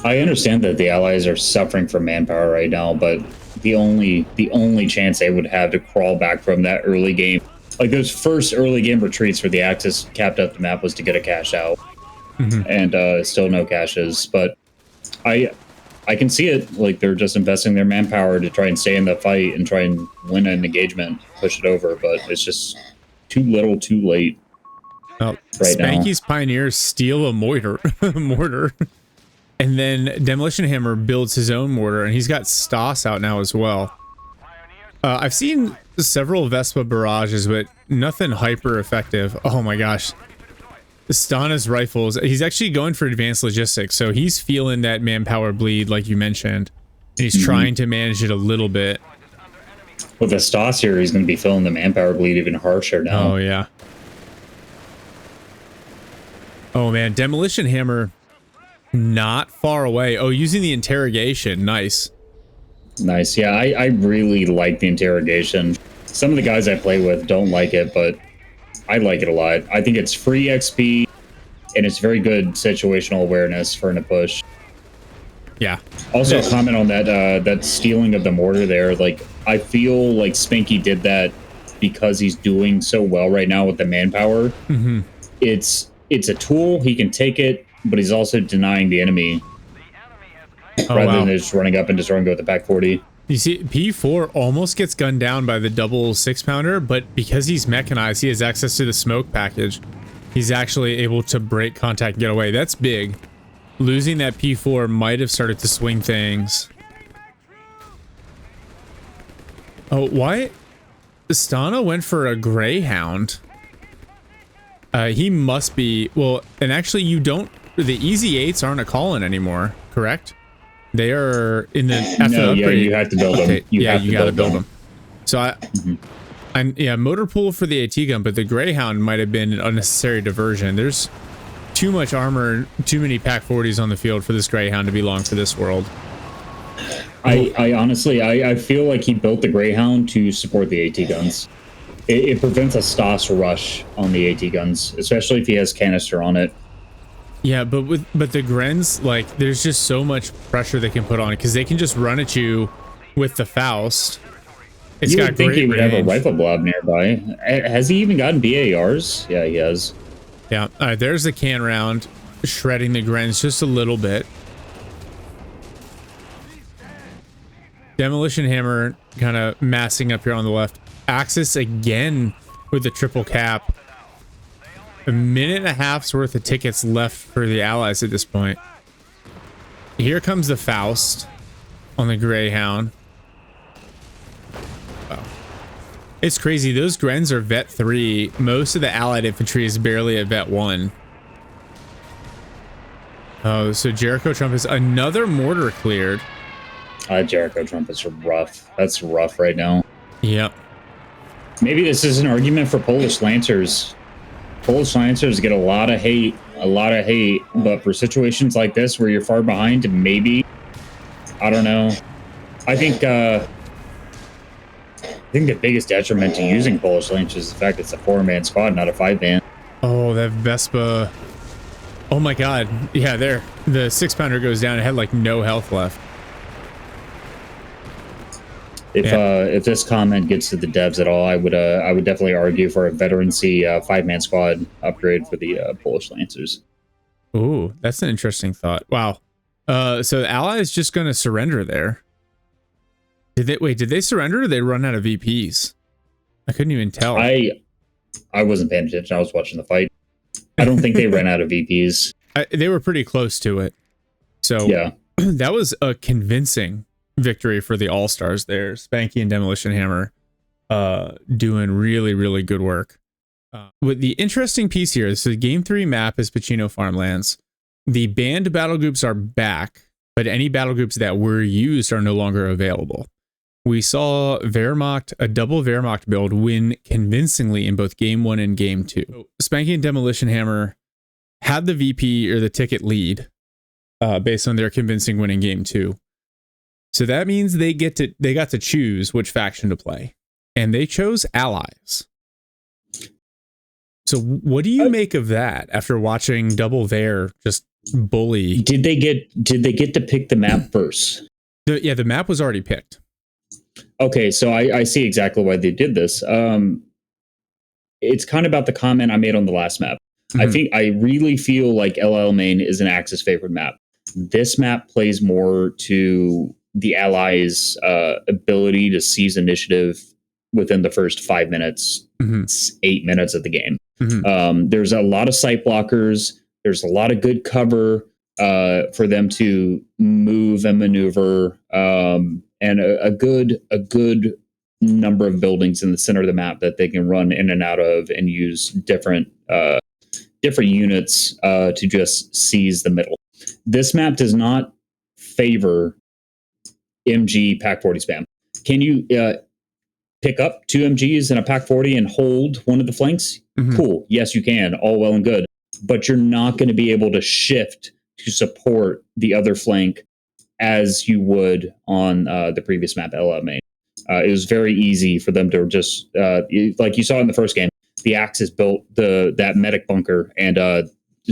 I understand that the Allies are suffering from manpower right now, but the only chance they would have to crawl back from that early game like those first early game retreats where the Axis capped up the map was to get a cache out, and still no caches. But I can see it. Like they're just investing their manpower to try and stay in the fight and try and win an engagement, push it over. But it's just too little, too late. Well, right Spanky's Pioneers steal a mortar, and then Demolition Hammer builds his own mortar, and he's got Stas out now as well. I've seen several Vespa barrages, but nothing hyper effective. Oh my gosh. Stana's rifles, he's actually going for advanced logistics, so he's feeling that manpower bleed like you mentioned, and he's trying to manage it a little bit. With the Stas here, he's going to be feeling the manpower bleed even harsher now. Oh yeah. Oh man, Demolition Hammer not far away. Oh, using the interrogation. Nice. Nice. Yeah, I really like the interrogation. Some of the guys I play with don't like it, but I like it a lot. I think it's free XP, and it's very good situational awareness for in a push. Yeah. Also, comment on that that stealing of the mortar there. Like, I feel like Spanky did that because he's doing so well right now with the manpower. It's a tool. He can take it, but he's also denying the enemy. Rather than just running up and destroying with the Pack 40. You see, P4 almost gets gunned down by the double 6-pounder, but because he's mechanized, he has access to the smoke package. He's actually able to break contact and get away. That's big. Losing that P4 might have started to swing things. Oh, why? Stana went for a Greyhound. He must be... Well, and actually you don't... The Easy 8s aren't a call-in anymore, correct? They are in the... After No, the upgrade, yeah, you have to build them. You gotta build them. So yeah, motor pool for the AT gun, but the Greyhound might have been an unnecessary diversion. There's too much armor, too many Pack 40s on the field for this Greyhound to be long for this world. I honestly, I feel like he built the Greyhound to support the AT guns. It prevents a Stas rush on the AT guns, especially if he has canister on it. Yeah, but the Grens, like, there's just so much pressure they can put on it because they can just run at you with the Faust. It's got think great he would range. have a rifle blob nearby. Has he even gotten BARs? Yeah, he has. Yeah, all right, there's the can round, shredding the Grens just a little bit. Demolition Hammer kind of massing up here on the left. Axis again with the triple cap. A minute and a half's worth of tickets left for the Allies at this point. Here comes the Faust on the Greyhound. Wow. It's crazy. Those Grens are Vet 3. Most of the Allied infantry is barely at Vet 1. Oh, so Jericho Trumpets. Another mortar cleared. Jericho Trumpets are rough. That's rough right now. Yep. Maybe this is an argument for Polish Lancers. Polish Lancers get a lot of hate, but for situations like this where you're far behind, maybe, I don't know. I think the biggest detriment to using Polish Lancers is the fact it's a 4-man squad, not a 5-man. Oh, that Vespa. Oh my god. Yeah, there. The 6-pounder goes down. It had like no health left. If this comment gets to the devs at all, I would definitely argue for a veterancy 5-man squad upgrade for the Polish Lancers. Ooh, that's an interesting thought. Wow. So the Allies just going to surrender there. Did they surrender or did they run out of VPs? I couldn't even tell. I wasn't paying attention. I was watching the fight. I don't think they ran out of VPs. They were pretty close to it. So yeah, that was a convincing victory for the All-Stars there. Spanky and Demolition Hammer doing really, really good work. With the interesting piece here, so the Game 3 map is Pacino Farmlands. The banned battle groups are back, but any battle groups that were used are no longer available. We saw Wehrmacht, a double Wehrmacht build, win convincingly in both Game 1 and Game 2. Spanky and Demolition Hammer had the VP or the ticket lead based on their convincing win in Game 2. So that means they got to choose which faction to play, and they chose Allies. So what do you make of that after watching Double Ver just bully? Did they get to pick the map first? The map was already picked. Okay, so I see exactly why they did this. it's kind of about the comment I made on the last map. I really feel like LL Main is an Axis favored map. This map plays more to the Allies' ability to seize initiative within the first 5 minutes, 8 minutes of the game. There's a lot of sight blockers. There's a lot of good cover for them to move and maneuver, and a good number of buildings in the center of the map that they can run in and out of and use different units to just seize the middle. This map does not favor MG Pack 40 spam. Can you pick up 2 MGs and a Pack 40 and hold one of the flanks? Cool. Yes, you can. All well and good. But you're not going to be able to shift to support the other flank as you would on the previous map, LL Main. It was very easy for them to just, like you saw in the first game, the Axis built that medic bunker, and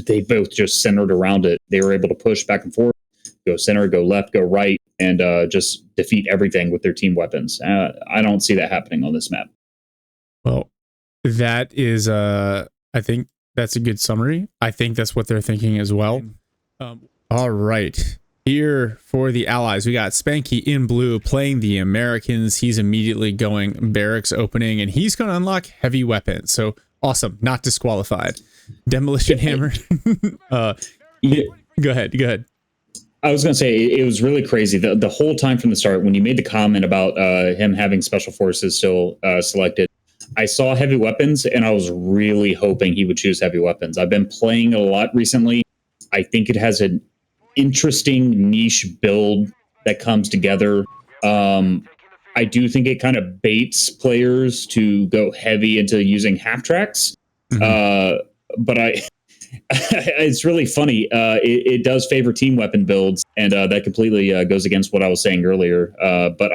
they both just centered around it. They were able to push back and forth, go center, go left, go right, and just defeat everything with their team weapons. I don't see that happening on this map. Well, that is, I think that's a good summary. I think that's what they're thinking as well. All right. Here for the Allies, we got Spanky in blue playing the Americans. He's immediately going barracks opening, and he's going to unlock heavy weapons. So awesome, not disqualified. Demolition Hammer. Go ahead. I was going to say, it was really crazy. The whole time from the start, when you made the comment about him having special forces still selected, I saw heavy weapons, and I was really hoping he would choose heavy weapons. I've been playing a lot recently. I think it has an interesting niche build that comes together. I do think it kind of baits players to go heavy into using half tracks. But it's really funny. It does favor team weapon builds, and that completely goes against what I was saying earlier. But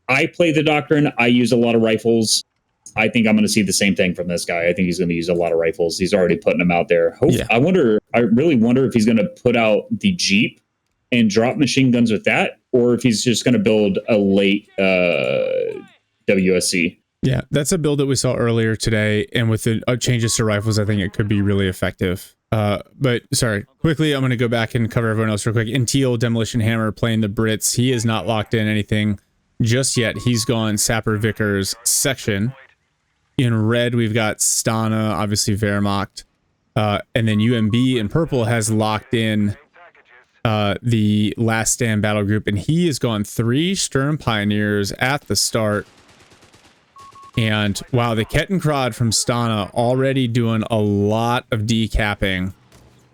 I play the Doctrine. I use a lot of rifles. I think I'm going to see the same thing from this guy. I think he's going to use a lot of rifles. He's already putting them out there. I really wonder if he's going to put out the Jeep and drop machine guns with that, or if he's just going to build a late WSC. Yeah, that's a build that we saw earlier today, and with the changes to rifles, I think it could be really effective. But sorry, quickly, I'm going to go back and cover everyone else real quick. In teal, Demolition Hammer playing the Brits. He is not locked in anything just yet. He's gone Sapper Vickers section. In red, we've got Stana, obviously Wehrmacht, and then UMB in purple has locked in the Last Stand battle group, and he has gone 3 Sturm Pioneers at the start. And wow, the Kettenkrad from Stana already doing a lot of decapping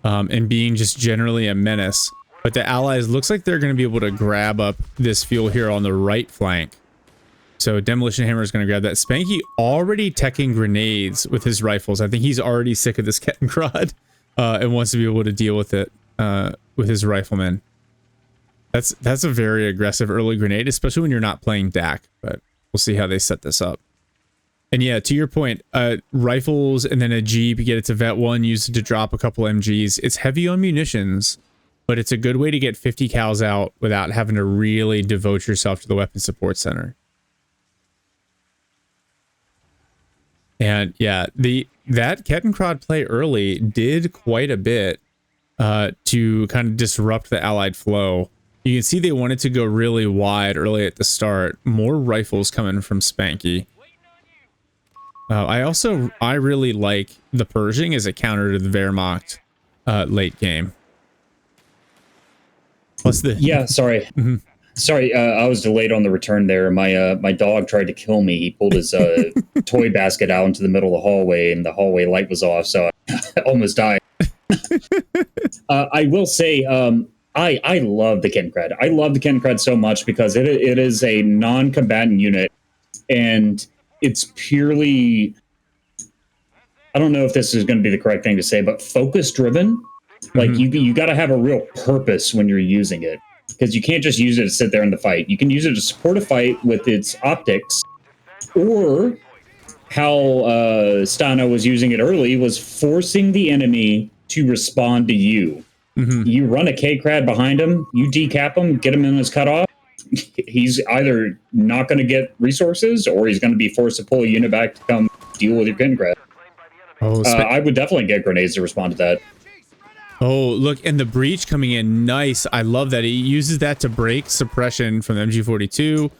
and being just generally a menace. But the Allies looks like they're going to be able to grab up this fuel here on the right flank. So Demolition Hammer is going to grab that. Spanky already teching grenades with his rifles. I think he's already sick of this Kettenkrad and wants to be able to deal with it with his riflemen. That's a very aggressive early grenade, especially when you're not playing DAC. But we'll see how they set this up. And yeah, to your point, rifles and then a Jeep, you get it to Vet 1, use it to drop a couple MGs. It's heavy on munitions, but it's a good way to get 50 cals out without having to really devote yourself to the weapon support center. And yeah, that Kettenkrad play early did quite a bit to kind of disrupt the Allied flow. You can see they wanted to go really wide early at the start. More rifles coming from Spanky. I really like the Pershing as a counter to the Wehrmacht late game. Plus the sorry. Sorry, I was delayed on the return there. My dog tried to kill me. He pulled his toy basket out into the middle of the hallway, and the hallway light was off, so I almost died. I will say, I love the Kettenkrad. I love the Kettenkrad so much because it is a non-combatant unit, and it's purely, I don't know if this is going to be the correct thing to say, but focus-driven. Like, you got to have a real purpose when you're using it. Because you can't just use it to sit there in the fight. You can use it to support a fight with its optics, or how Stana was using it early was forcing the enemy to respond to you. You run a K-Crad behind him, you decap him, get him in his cutoff. He's either not going to get resources, or he's going to be forced to pull a unit back to come deal with your pin grab. Oh, I would definitely get grenades to respond to that. oh, look, and the breach coming in, nice. I love that. He uses that to break suppression from the MG42.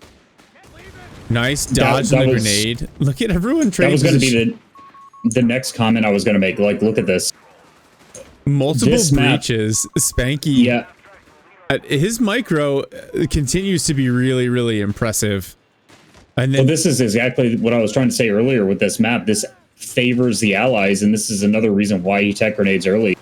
Nice dodge on the grenade. Look at everyone trading. That was going to be the next comment I was going to make. Like, look at this. Multiple breaches. Spanky. Yeah. His micro continues to be really, really impressive. And then, well, this is exactly what I was trying to say earlier with this map. This favors the allies, and this is another reason why you tech grenades early.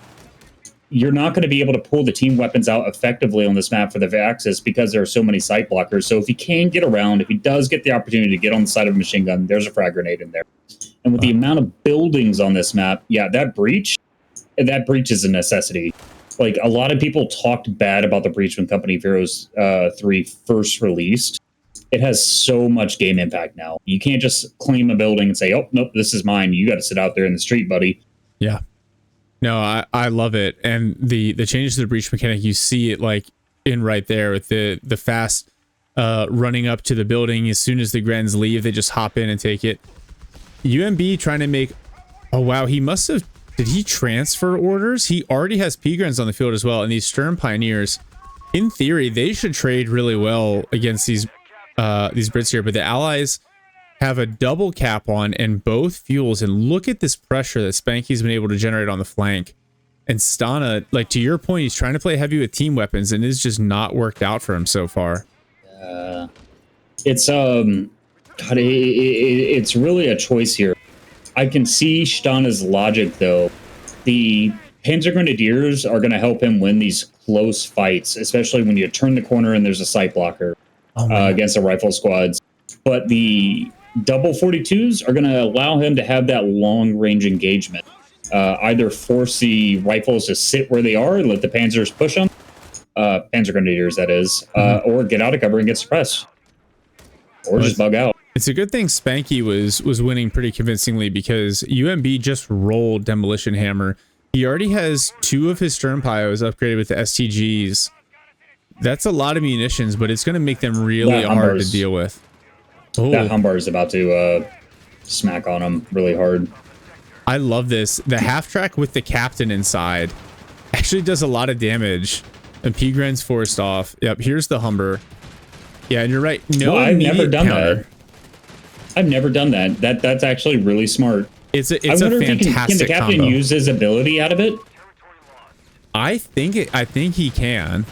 You're not going to be able to pull the team weapons out effectively on this map for the Axis because there are so many sight blockers. So if he can get around, if he does get the opportunity to get on the side of a machine gun, there's a frag grenade in there. And with the amount of buildings on this map, yeah, that breach is a necessity. Like, a lot of people talked bad about the breach when Company of Heroes 3 first released. It has so much game impact now. You can't just claim a building and say, oh, nope, this is mine. You got to sit out there in the street, buddy. Yeah. No, I love it. And the changes to the breach mechanic, you see it like in right there with the fast running up to the building. As soon as the Grens leave, they just hop in and take it. UMB trying to make... Oh, wow. He must have... Did he transfer orders? He already has P-Grens on the field as well. And these Sturm Pioneers, in theory, they should trade really well against these Brits here. But the Allies have a double cap on and both fuels. And look at this pressure that Spanky's been able to generate on the flank. And Stana, like, to your point, he's trying to play heavy with team weapons and it's just not worked out for him so far. It's really a choice here. I can see Stana's logic, though. The Panzer Grenadiers are going to help him win these close fights, especially when you turn the corner and there's a sight blocker against the rifle squads. But the double 42s are going to allow him to have that long-range engagement. Either force the rifles to sit where they are and let the Panzers push them, Panzer Grenadiers, that is, or get out of cover and get suppressed. Or just bug out. It's a good thing Spanky was winning pretty convincingly because UMB just rolled Demolition Hammer. He already has 2 of his Sturm Pios upgraded with the STGs. That's a lot of munitions, but it's going to make them really hard to deal with. Oh. That Humbar is about to smack on him really hard. I love this. The half-track with the captain inside actually does a lot of damage. And P-Gren's forced off. Yep, here's the Humber. Yeah, and you're right. No, I've never done counter. that. I've never done that. That's actually really smart. It's a fantastic can the captain combo. use his ability out of it? I think he can.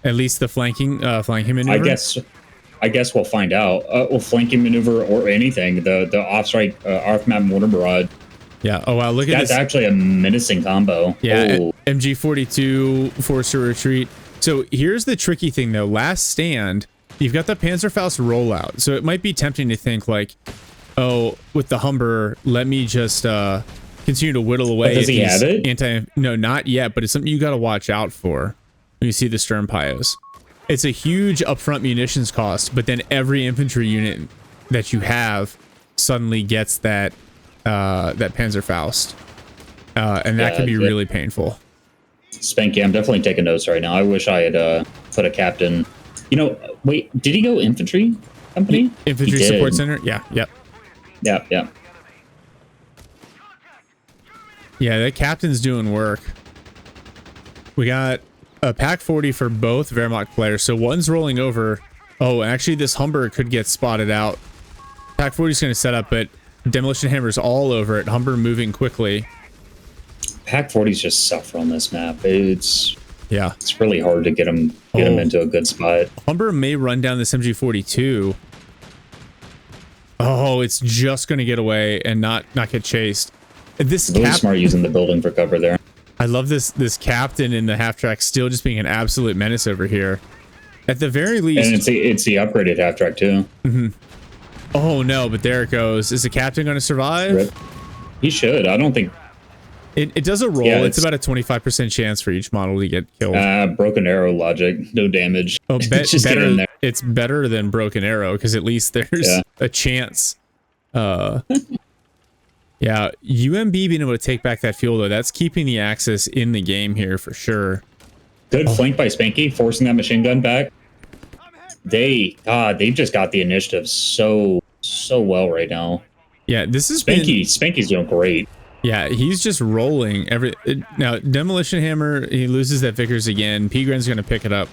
At least the flanking maneuver. I guess we'll find out. Well, flanking maneuver or anything. The off-map mortar barrage. Yeah. Oh wow, look at this. That's actually a menacing combo. Yeah. Oh. MG42 forced to retreat. So here's the tricky thing though. Last stand, you've got the Panzerfaust rollout. So it might be tempting to think like, oh, with the Humber, let me just continue to whittle away. But does he have it? No, not yet, but it's something you got to watch out for when you see the Sturm Pios. It's a huge upfront munitions cost, but then every infantry unit that you have suddenly gets that Panzerfaust. And that can be really painful. Spanky, I'm definitely taking notes right now. I wish I had put a captain. You know, wait, did he go infantry company? Infantry support center? Yeah, yep. Yeah. Yeah, that captain's doing work. We got a pack 40 for both Wehrmacht players. So one's rolling over. Oh, actually this Humber could get spotted out. Pack 40 is going to set up, but Demolition Hammer's all over it. Humber moving quickly. Pack 40s just suffer on this map. It's really hard to get them into a good spot. Humber may run down this MG42. Oh, it's just going to get away and not get chased. This really smart using the building for cover there. I love this captain in the half track still just being an absolute menace over here. At the very least, and it's the upgraded half track too. Mm-hmm. Oh no, but there it goes. Is the captain going to survive? Rip. He should. I don't think. It does a roll. Yeah, it's about a 25% chance for each model to get killed. Broken arrow logic. No damage. Oh, just better, get in there. It's better than broken arrow because at least there's a chance. Yeah, UMB being able to take back that fuel though, that's keeping the Axis in the game here for sure. Good flank by Spanky, forcing that machine gun back. They've just got the initiative so well right now. Yeah, this is Spanky's doing great. Yeah, he's just rolling now. Demolition Hammer, he loses that Vickers again. Pgren's going to pick it up,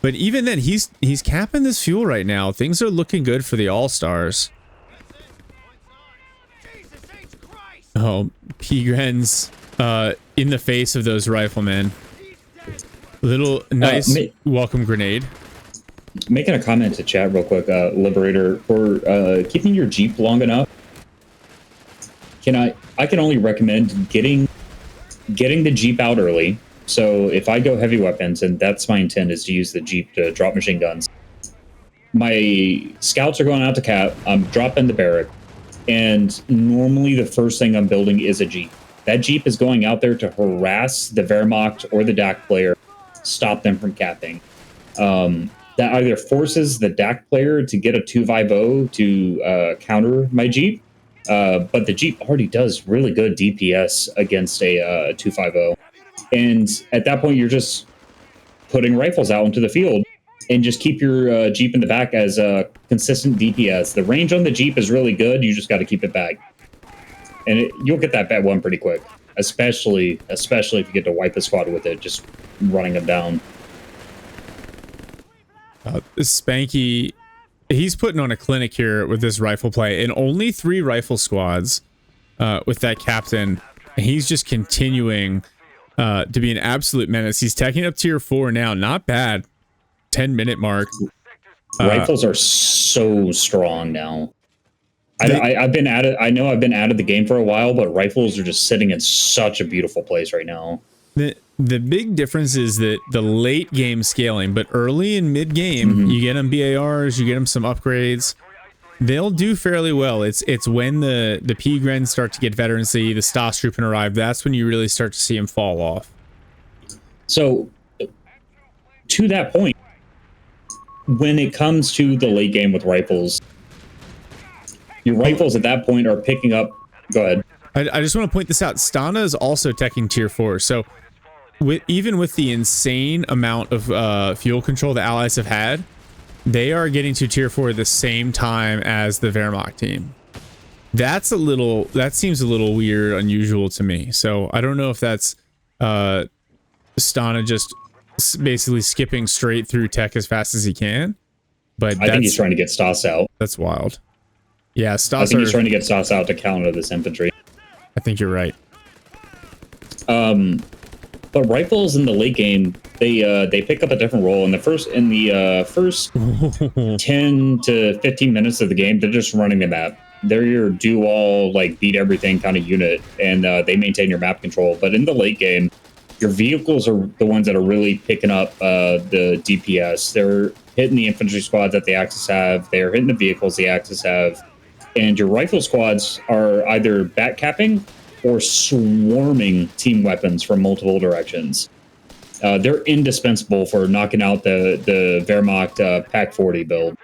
but even then, he's capping this fuel right now. Things are looking good for the All Stars. Oh, Pgren's in the face of those riflemen. Little nice welcome grenade. Making a comment to chat real quick, Liberator, for keeping your Jeep long enough. I can only recommend getting the Jeep out early. So if I go heavy weapons, and that's my intent, is to use the Jeep to drop machine guns. My scouts are going out to cap. I'm dropping the barrack, and normally the first thing I'm building is a Jeep. That Jeep is going out there to harass the Wehrmacht or the DAC player, stop them from capping. That either forces the DAC player to get a 250 to counter my Jeep, but the Jeep already does really good DPS against a 250. And at that point, you're just putting rifles out into the field and just keep your Jeep in the back as a consistent DPS. The range on the Jeep is really good. You just got to keep it back. And you'll get that bad one pretty quick, especially if you get to wipe a squad with it, just running them down. Spanky, he's putting on a clinic here with this rifle play, and only 3 rifle squads with that captain. And he's just continuing to be an absolute menace. He's taking up tier 4 now. Not bad. 10-minute mark. Rifles are so strong now. I've been at it. I know I've been out of the game for a while, but rifles are just sitting in such a beautiful place right now. The big difference is that the late game scaling, but early and mid game, you get them BARs, you get them some upgrades. They'll do fairly well. It's when the Pgrens start to get veterancy, the Stas troop and arrive. That's when you really start to see them fall off. So, to that point, when it comes to the late game with rifles, your rifles at that point are picking up. Go ahead. I just want to point this out. Stana is also teching tier 4. So even with the insane amount of fuel control the allies have had, they are getting to tier 4 at the same time as the Wehrmacht team. That seems a little weird, unusual to me. So I don't know if that's Stana just basically skipping straight through tech as fast as he can. But I think he's trying to get Stas out. That's wild. Yeah, Stas. I think he's trying to get Stas out to counter this infantry. I think you're right. But rifles in the late game, they pick up a different role. In the first 10 to 15 minutes of the game, they're just running the map. They're your do all, like, beat everything kind of unit, and they maintain your map control. But in the late game, your vehicles are the ones that are really picking up the DPS. They're hitting the infantry squads that the Axis have. They're hitting the vehicles the Axis have. And your rifle squads are either backcapping or swarming team weapons from multiple directions. They're indispensable for knocking out the Wehrmacht Pack 40 build.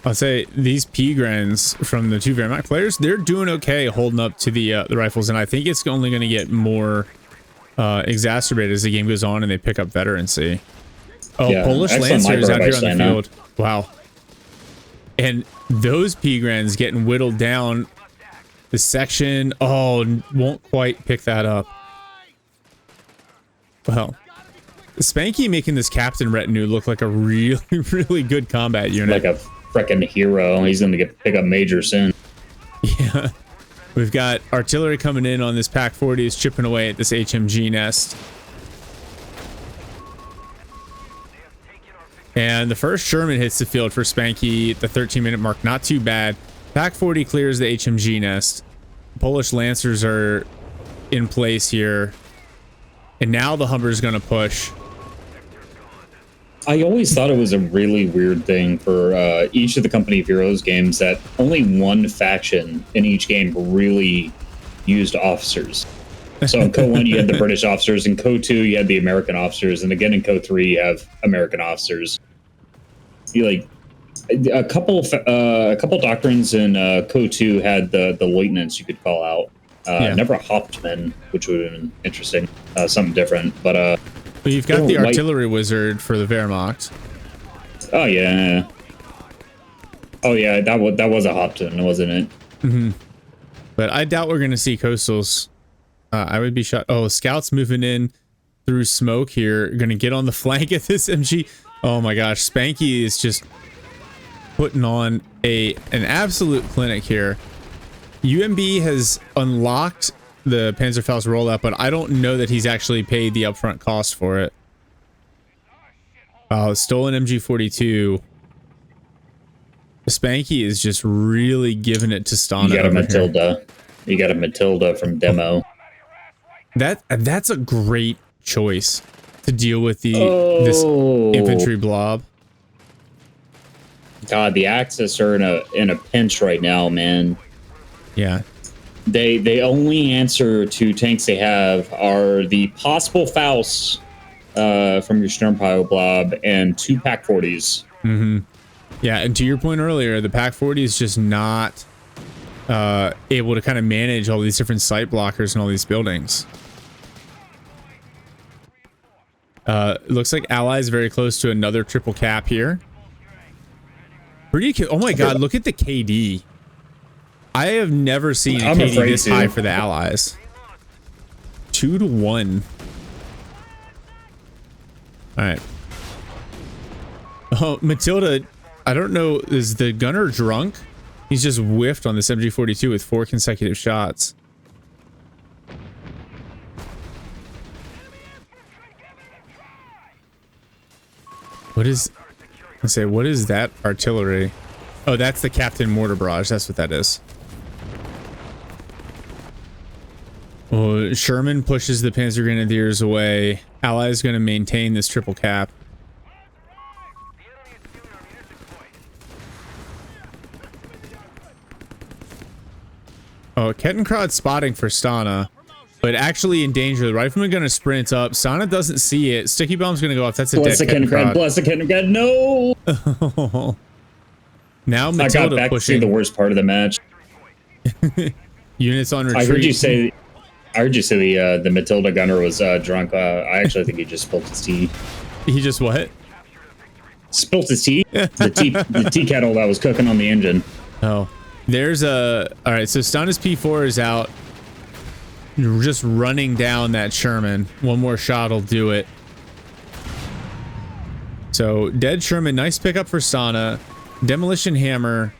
I'll say these Pgrens from the 2 Wehrmacht players, they're doing okay holding up to the rifles, and I think it's only going to get more exacerbated as the game goes on and they pick up veterancy. Oh, yeah, Polish Lancers out here on the field. Wow. And those Pgrens getting whittled down. The section, won't quite pick that up. Well, Spanky making this captain retinue look like a really, really good combat unit. Like a freaking hero. He's going to pick up major soon. Yeah. We've got artillery coming in on this Pack 40, is chipping away at this HMG nest. And the first Sherman hits the field for Spanky at the 13-minute mark. Not too bad. Pack 40 clears the HMG nest. Polish Lancers are in place here. And now the Humber's going to push. I always thought it was a really weird thing for each of the Company of Heroes games that only one faction in each game really used officers. So in Co 1 you had the British officers, in Co 2 you had the American officers, and again in Co 3 you have American officers. A couple doctrines in Co 2 had the lieutenants you could call out. Never a Hauptmann, which would have been interesting, something different. But you've got the artillery wizard for the Wehrmacht. Oh yeah. Oh yeah, that was a Hopton, wasn't it? Mm-hmm. But I doubt we're going to see coastals. I would be shocked. Oh, scouts moving in through smoke here. Going to get on the flank of this MG. Oh my gosh, Spanky is just putting on an absolute clinic here. UMB has unlocked the Panzerfaust rollout, but I don't know that he's actually paid the upfront cost for it. Stolen MG42. Spanky is just really giving it to Stana. You got a Matilda. You got a Matilda from Demo. That's a great choice to deal with this infantry blob. God, the Axis are in a pinch right now, man. Yeah. They only answer to tanks they have are the possible Faust from your Sturmpile blob and 2 Pack 40s. Mm-hmm. Yeah, and to your point earlier, the Pack 40 is just not able to kind of manage all these different site blockers and all these buildings. Looks like Allies very close to another triple cap here. Pretty cool. Oh my god, look at the KD. I have never seen a KD this high for the Allies. 2-1. Alright. Oh, Matilda, I don't know, is the gunner drunk? He's just whiffed on this MG42 with 4 consecutive shots. What is that artillery? Oh, that's the Captain Mortar Barrage. That's what that is. Oh, Sherman pushes the Panzer Grenadiers away. Allies going to maintain this triple cap. Oh, Kettenkrad spotting for Stana, but actually in danger. The rifleman going to sprint up. Stana doesn't see it. Sticky bomb's going to go off. That's a dead Kettenkrad. Bless the Kettenkrad. No. Now Matilda I got back pushing. to see the worst part of the match. Units on retreat. I heard you say the Matilda gunner was drunk. I actually think he just spilled his tea. He just what? Spilt his tea. The tea kettle that was cooking on the engine. Oh. There's a... Alright, so Stana's P4 is out. Just running down that Sherman. One more shot will do it. So, dead Sherman. Nice pickup for Stana. Demolition Hammer.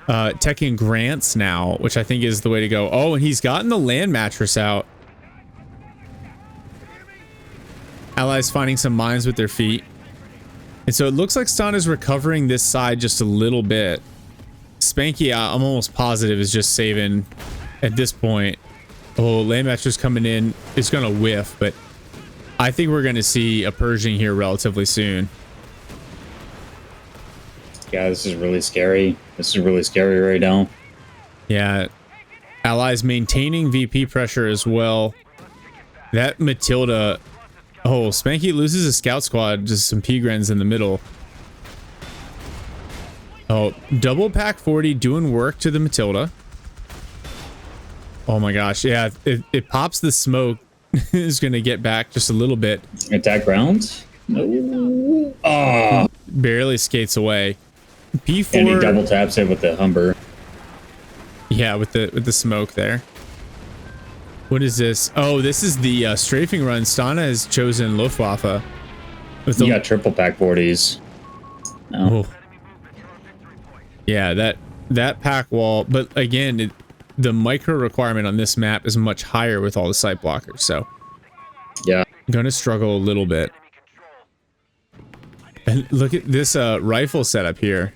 Teching Grants now, which I think is the way to go. Oh, and he's gotten the land mattress out. Allies finding some mines with their feet. And so it looks like Stana's recovering this side just a little bit. Spanky, I'm almost positive, is just saving at this point. Oh, land mattress coming in. It's going to whiff, but I think we're going to see a purging here relatively soon. Yeah, this is really scary. This is really scary right now. Yeah. Allies maintaining VP pressure as well. That Matilda... Oh, Spanky loses a scout squad. Just some P-Grens in the middle. Oh, double Pack 40 doing work to the Matilda. Oh my gosh. Yeah, it pops the smoke. Is going to get back just a little bit. Attack ground? No. Oh. Barely skates away. P4. And he double taps it with the Humber. Yeah, with the smoke there. What is this? Oh, this is the strafing run. Stana has chosen Luftwaffe. You got triple Pack 40s. No. Oh. Yeah, that pack wall. But again, the micro requirement on this map is much higher with all the site blockers. So yeah, gonna struggle a little bit. And look at this rifle setup here.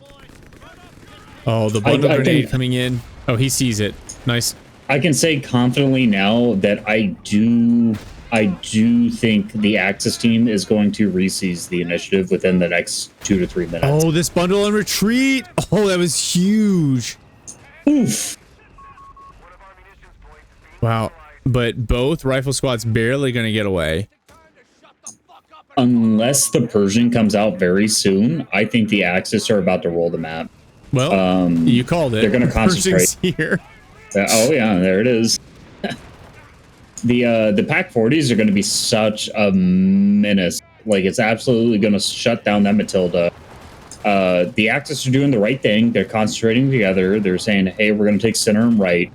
Oh, the bundle grenade coming in. Oh, he sees it. Nice. I can say confidently now that I do think the Axis team is going to reseize the initiative within the next 2 to 3 minutes. Oh, this bundle in retreat. Oh, that was huge. Oof. Wow. But both rifle squads barely going to get away. Unless the Persian comes out very soon, I think the Axis are about to roll the map. Well, you called it. They're going to concentrate. Here. Oh yeah, there it is. The Pack 40s are going to be such a menace. Like, it's absolutely going to shut down that Matilda. The Axis are doing the right thing. They're concentrating together. They're saying, hey, we're going to take center and right.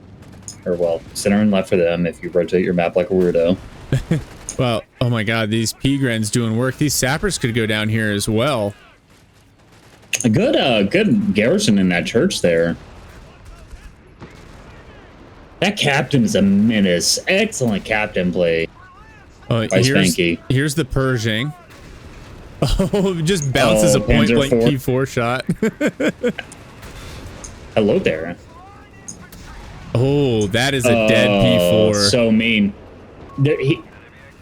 Or, well, center and left for them if you rotate your map like a weirdo. Well, oh my god, these P-Grens doing work. These sappers could go down here as well. A good garrison in that church there. That captain is a menace. Excellent captain play by Spanky. Here's the Pershing. Oh, just bounces a point-blank P4 shot. Hello there. Oh, that is a dead P4. So mean.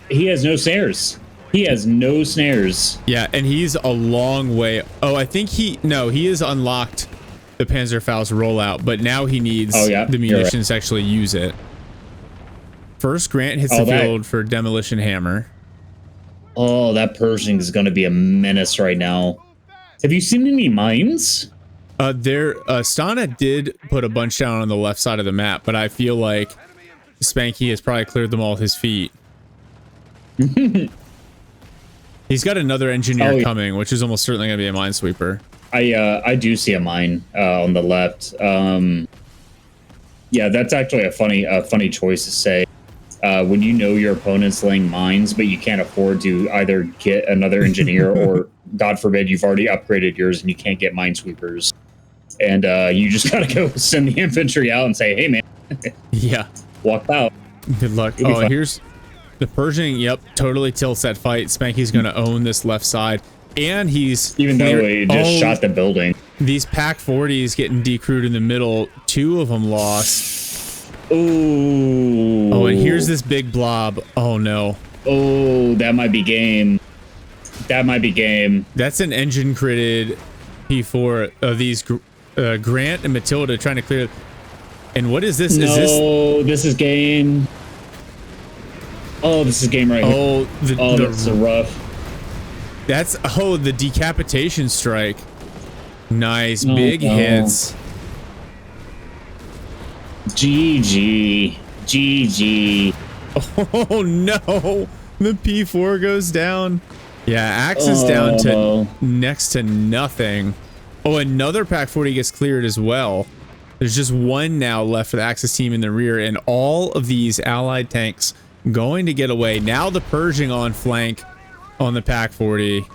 He has no snares. He has no snares. Yeah, and he's a long way. Oh, I think he has unlocked the Panzerfaust rollout, but now he needs the munitions to actually use it. First Grant hits the field for Demolition Hammer. Oh, that Pershing is going to be a menace right now. Have you seen any mines? Stana did put a bunch down on the left side of the map, but I feel like Spanky has probably cleared them all with his feet. He's got another engineer coming, which is almost certainly going to be a minesweeper. I do see a mine on the left. Yeah, that's actually a funny choice to say. When you know your opponent's laying mines, but you can't afford to either get another engineer or, God forbid, you've already upgraded yours and you can't get minesweepers. And you just got to go send the infantry out and say, hey, man. Yeah. Walk out. Good luck. Oh, here's the Pershing. Yep. Totally tilts that fight. Spanky's going to own this left side. And he's... Even though he just shot the building. These Pack 40s getting decrewed in the middle. 2 of them lost. Ooh. Oh, and here's this big blob. Oh, no. Oh, that might be game. That might be game. That's an engine critted P4 of these Grant and Matilda trying to clear. And what is this? No, this is game. Oh, this is game right here. That's rough. That's the decapitation strike. Nice, big hits. GG. Oh no, the P4 goes down. Yeah, Axe is down to next to nothing. Oh, another Pack 40 gets cleared as well. There's just one now left for the Axis team in the rear, and all of these allied tanks going to get away. Now the Pershing on flank on the Pack 40.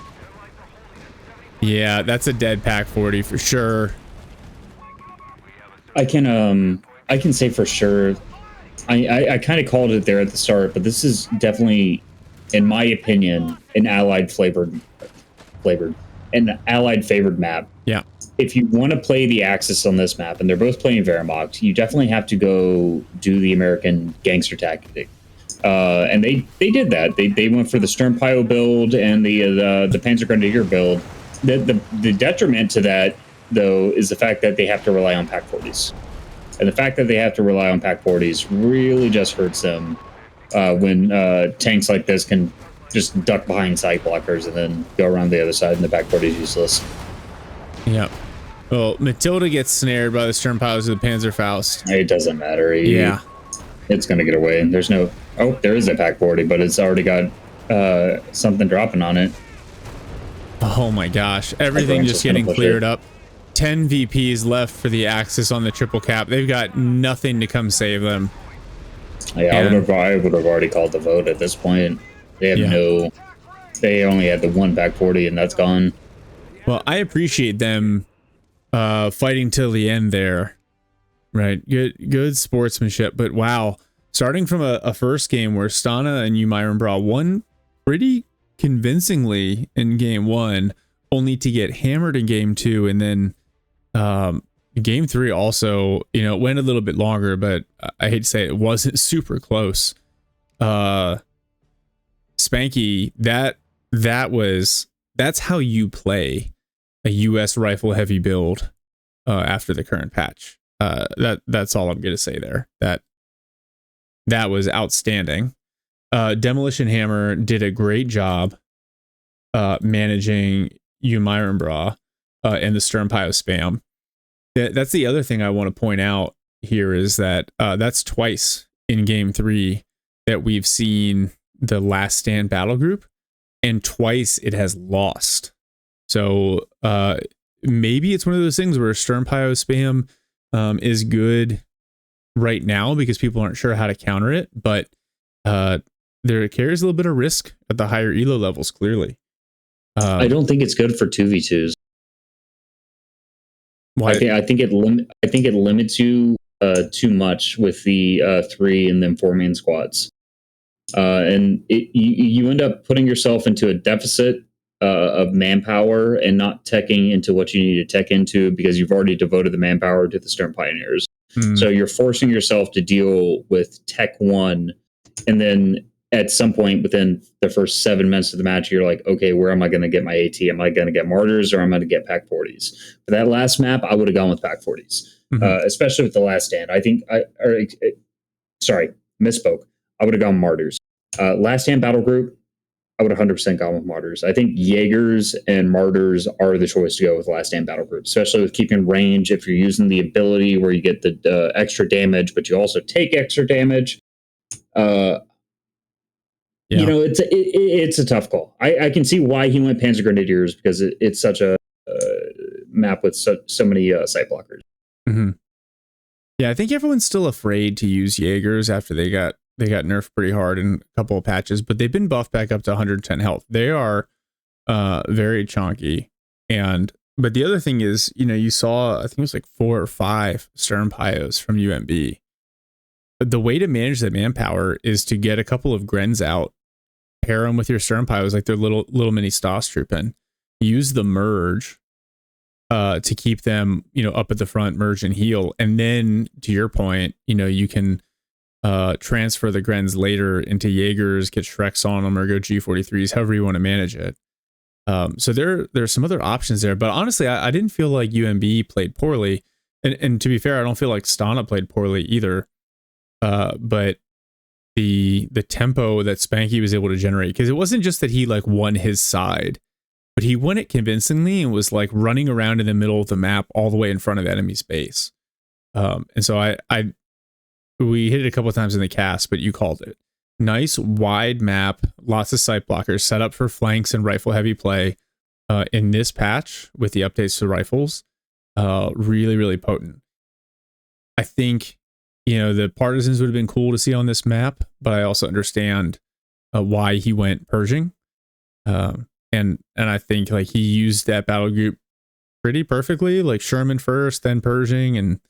Yeah, that's a dead Pack 40 for sure. I can say for sure. I kind of called it there at the start, but this is definitely, in my opinion, an allied favored map. Yeah. If you want to play the Axis on this map, and they're both playing Wehrmacht, you definitely have to go do the American gangster tactic. And they did that. They went for the Sturmpio build and the Panzergrenadier build. The detriment to that, though, is the fact that they have to rely on Pack 40s. And the fact that they have to rely on Pack 40s really just hurts them when tanks like this can just duck behind side blockers and then go around the other side, and the Pack 40 is useless. Yeah. Well, Matilda gets snared by the Sternpios of the Panzerfaust. It doesn't matter. It's going to get away. There's no... Oh, there is a Pack 40, but it's already got something dropping on it. Oh my gosh. Everything just getting cleared up. 10 VPs left for the Axis on the triple cap. They've got nothing to come save them. Yeah, I would have already called the vote at this point. They have they only had the one Pack 40 and that's gone. Well, I appreciate them fighting till the end there. Right. Good sportsmanship. But wow, starting from a first game where Stana and UMB won pretty convincingly in game 1, only to get hammered in game 2, and then game 3 also, went a little bit longer, but I hate to say it wasn't super close. Spanky, that's how you play a US rifle heavy build after the current patch. That's all I'm gonna say there. That was outstanding. Demolition Hammer did a great job managing UMB and the Sternpio spam. That's the other thing I want to point out here is that that's twice in game 3 that we've seen the Last Stand battle group, and twice it has lost. So maybe it's one of those things where Stern Pio spam is good right now because people aren't sure how to counter it, but there carries a little bit of risk at the higher elo levels, clearly. I don't think it's good for 2v2s. Why? I think it limits you too much with the 3 and then 4-man squads. And you end up putting yourself into a deficit of manpower and not teching into what you need to tech into because you've already devoted the manpower to the Stern Pioneers. So you're forcing yourself to deal with Tech 1, and then at some point within the first 7 minutes of the match, you're like, okay, where am I going to get my AT? Am I going to get Martyrs or am I going to get Pack 40s? For that last map, I would have gone with Pack 40s, especially with the last stand. I think, sorry, misspoke. I would have gone Martyrs. Last stand battle group, I would have 100% gone with Martyrs. I think Jaegers and Martyrs are the choice to go with last stand battle group, especially with keeping range. If you're using the ability where you get the extra damage, but you also take extra damage, you know, it's a tough call. I can see why he went Panzer Grenadiers because it's such a map with so many site blockers. Yeah, I think everyone's still afraid to use Jaegers after they got nerfed pretty hard in a couple of patches, but they've been buffed back up to 110 health. They are very chonky. But the other thing is, you know, you saw, I think it was like 4 or 5 Stern Pios from UMB. But the way to manage that manpower is to get a couple of Grens out, pair them with your Stern Pios, like their little mini Stas troop, and use the merge to keep them, you know, up at the front, merge and heal. And then to your point, you know, you can transfer the Grens later into Jaegers, get Shreks on them, or go G43s, however you want to manage it. So there's some other options there, but honestly, I didn't feel like UMB played poorly, and to be fair, I don't feel like Stana played poorly either. But the tempo that Spanky was able to generate, because it wasn't just that he like won his side, but he won it convincingly and was like running around in the middle of the map all the way in front of enemy space. And so we hit it a couple of times in the cast, but you called it. Nice wide map, lots of sight blockers set up for flanks and rifle heavy play in this patch with the updates to rifles. Really, really potent. I think, you know, the Partisans would have been cool to see on this map, but I also understand why he went Pershing. And I think like he used that battle group pretty perfectly, like Sherman first, then Pershing, and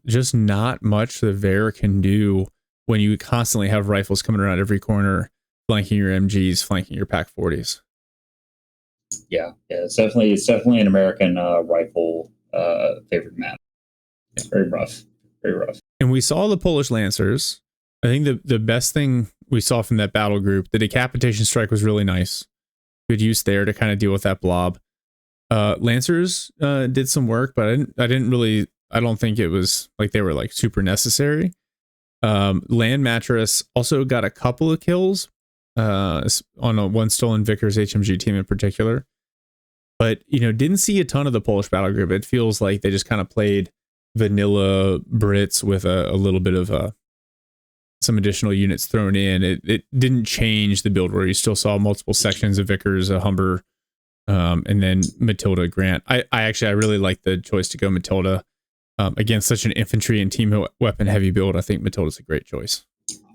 just not much the Ver can do when you constantly have rifles coming around every corner, flanking your MGs, flanking your Pack 40s. Yeah, it's definitely an American rifle favorite map. It's very rough. And we saw the Polish Lancers. I think the best thing we saw from that battle group, the decapitation strike was really nice. Good use there to kind of deal with that blob. Lancers did some work, but I don't think it was like they were like super necessary. Land Mattress also got a couple of kills on a one stolen Vickers HMG team in particular, but you know, didn't see a ton of the Polish battle group. It feels like they just kind of played vanilla Brits with a little bit of some additional units thrown in. It didn't change the build where you still saw multiple sections of Vickers, a Humber, and then Matilda Grant. I really like the choice to go Matilda. Against such an infantry and team weapon heavy build, I think Matilda's a great choice.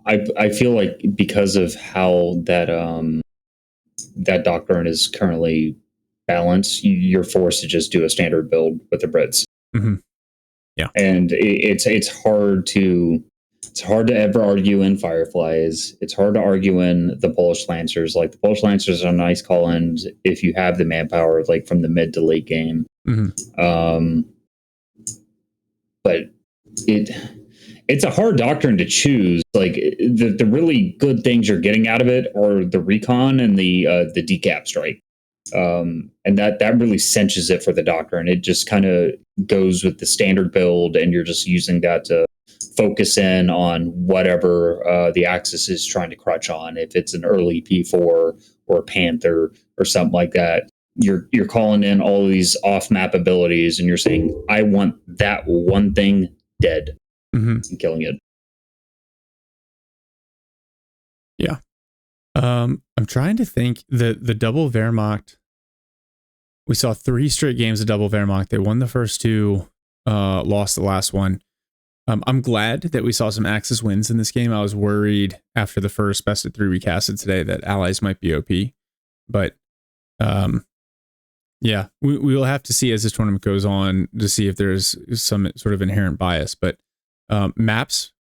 I feel like because of how that that doctrine is currently balanced, you're forced to just do a standard build with the Brits. Yeah, and it's hard to ever argue in Fireflies. It's hard to argue in the Polish Lancers. Like the Polish Lancers are nice call-ins if you have the manpower, like from the mid to late game. But it's a hard doctrine to choose. Like the really good things you're getting out of it are the recon and the decap strike, and that really cinches it for the doctrine. It just kind of goes with the standard build, and you're just using that to focus in on whatever the Axis is trying to crutch on. If it's an early P4 or a Panther or something like that, you're calling in all of these off-map abilities, and you're saying, I want that one thing dead, and killing it. Yeah. I'm trying to think the double Wehrmacht We saw 3 straight games of double Wehrmacht. They won the first 2, lost the last one. I'm glad that we saw some Axis wins in this game. I was worried after the first best of 3 recasted today that allies might be OP, but yeah, we will have to see as this tournament goes on to see if there's some sort of inherent bias. But maps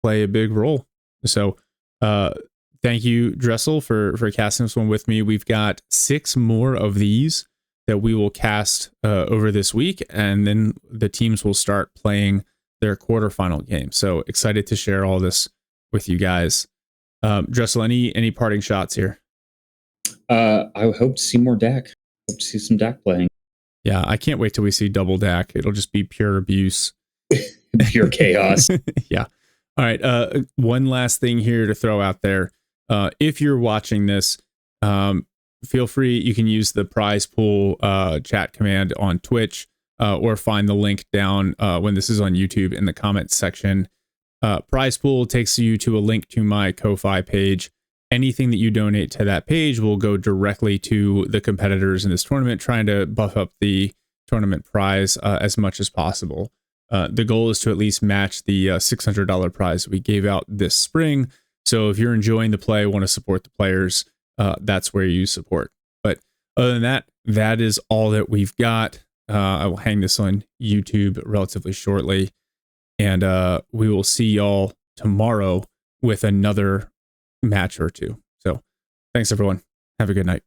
play a big role. So thank you, Dressel, for casting this one with me. We've got 6 more of these that we will cast over this week, and then the teams will start playing their quarterfinal game. So excited to share all this with you guys. Dressel, any parting shots here? I hope to see more DAC. Hope to see some DAC playing. Yeah, I can't wait till we see double DAC. It'll just be pure abuse. Pure chaos. Yeah. All right. One last thing here to throw out there. If you're watching this, feel free. You can use the prize pool chat command on Twitch, or find the link down when this is on YouTube in the comments section. Prize pool takes you to a link to my Ko-Fi page. Anything that you donate to that page will go directly to the competitors in this tournament, trying to buff up the tournament prize as much as possible. The goal is to at least match the $600 prize we gave out this spring. So if you're enjoying the play, want to support the players, that's where you support. But other than that, that is all that we've got. I will hang this on YouTube relatively shortly. And we will see y'all tomorrow with another match or 2. So thanks, everyone. Have a good night.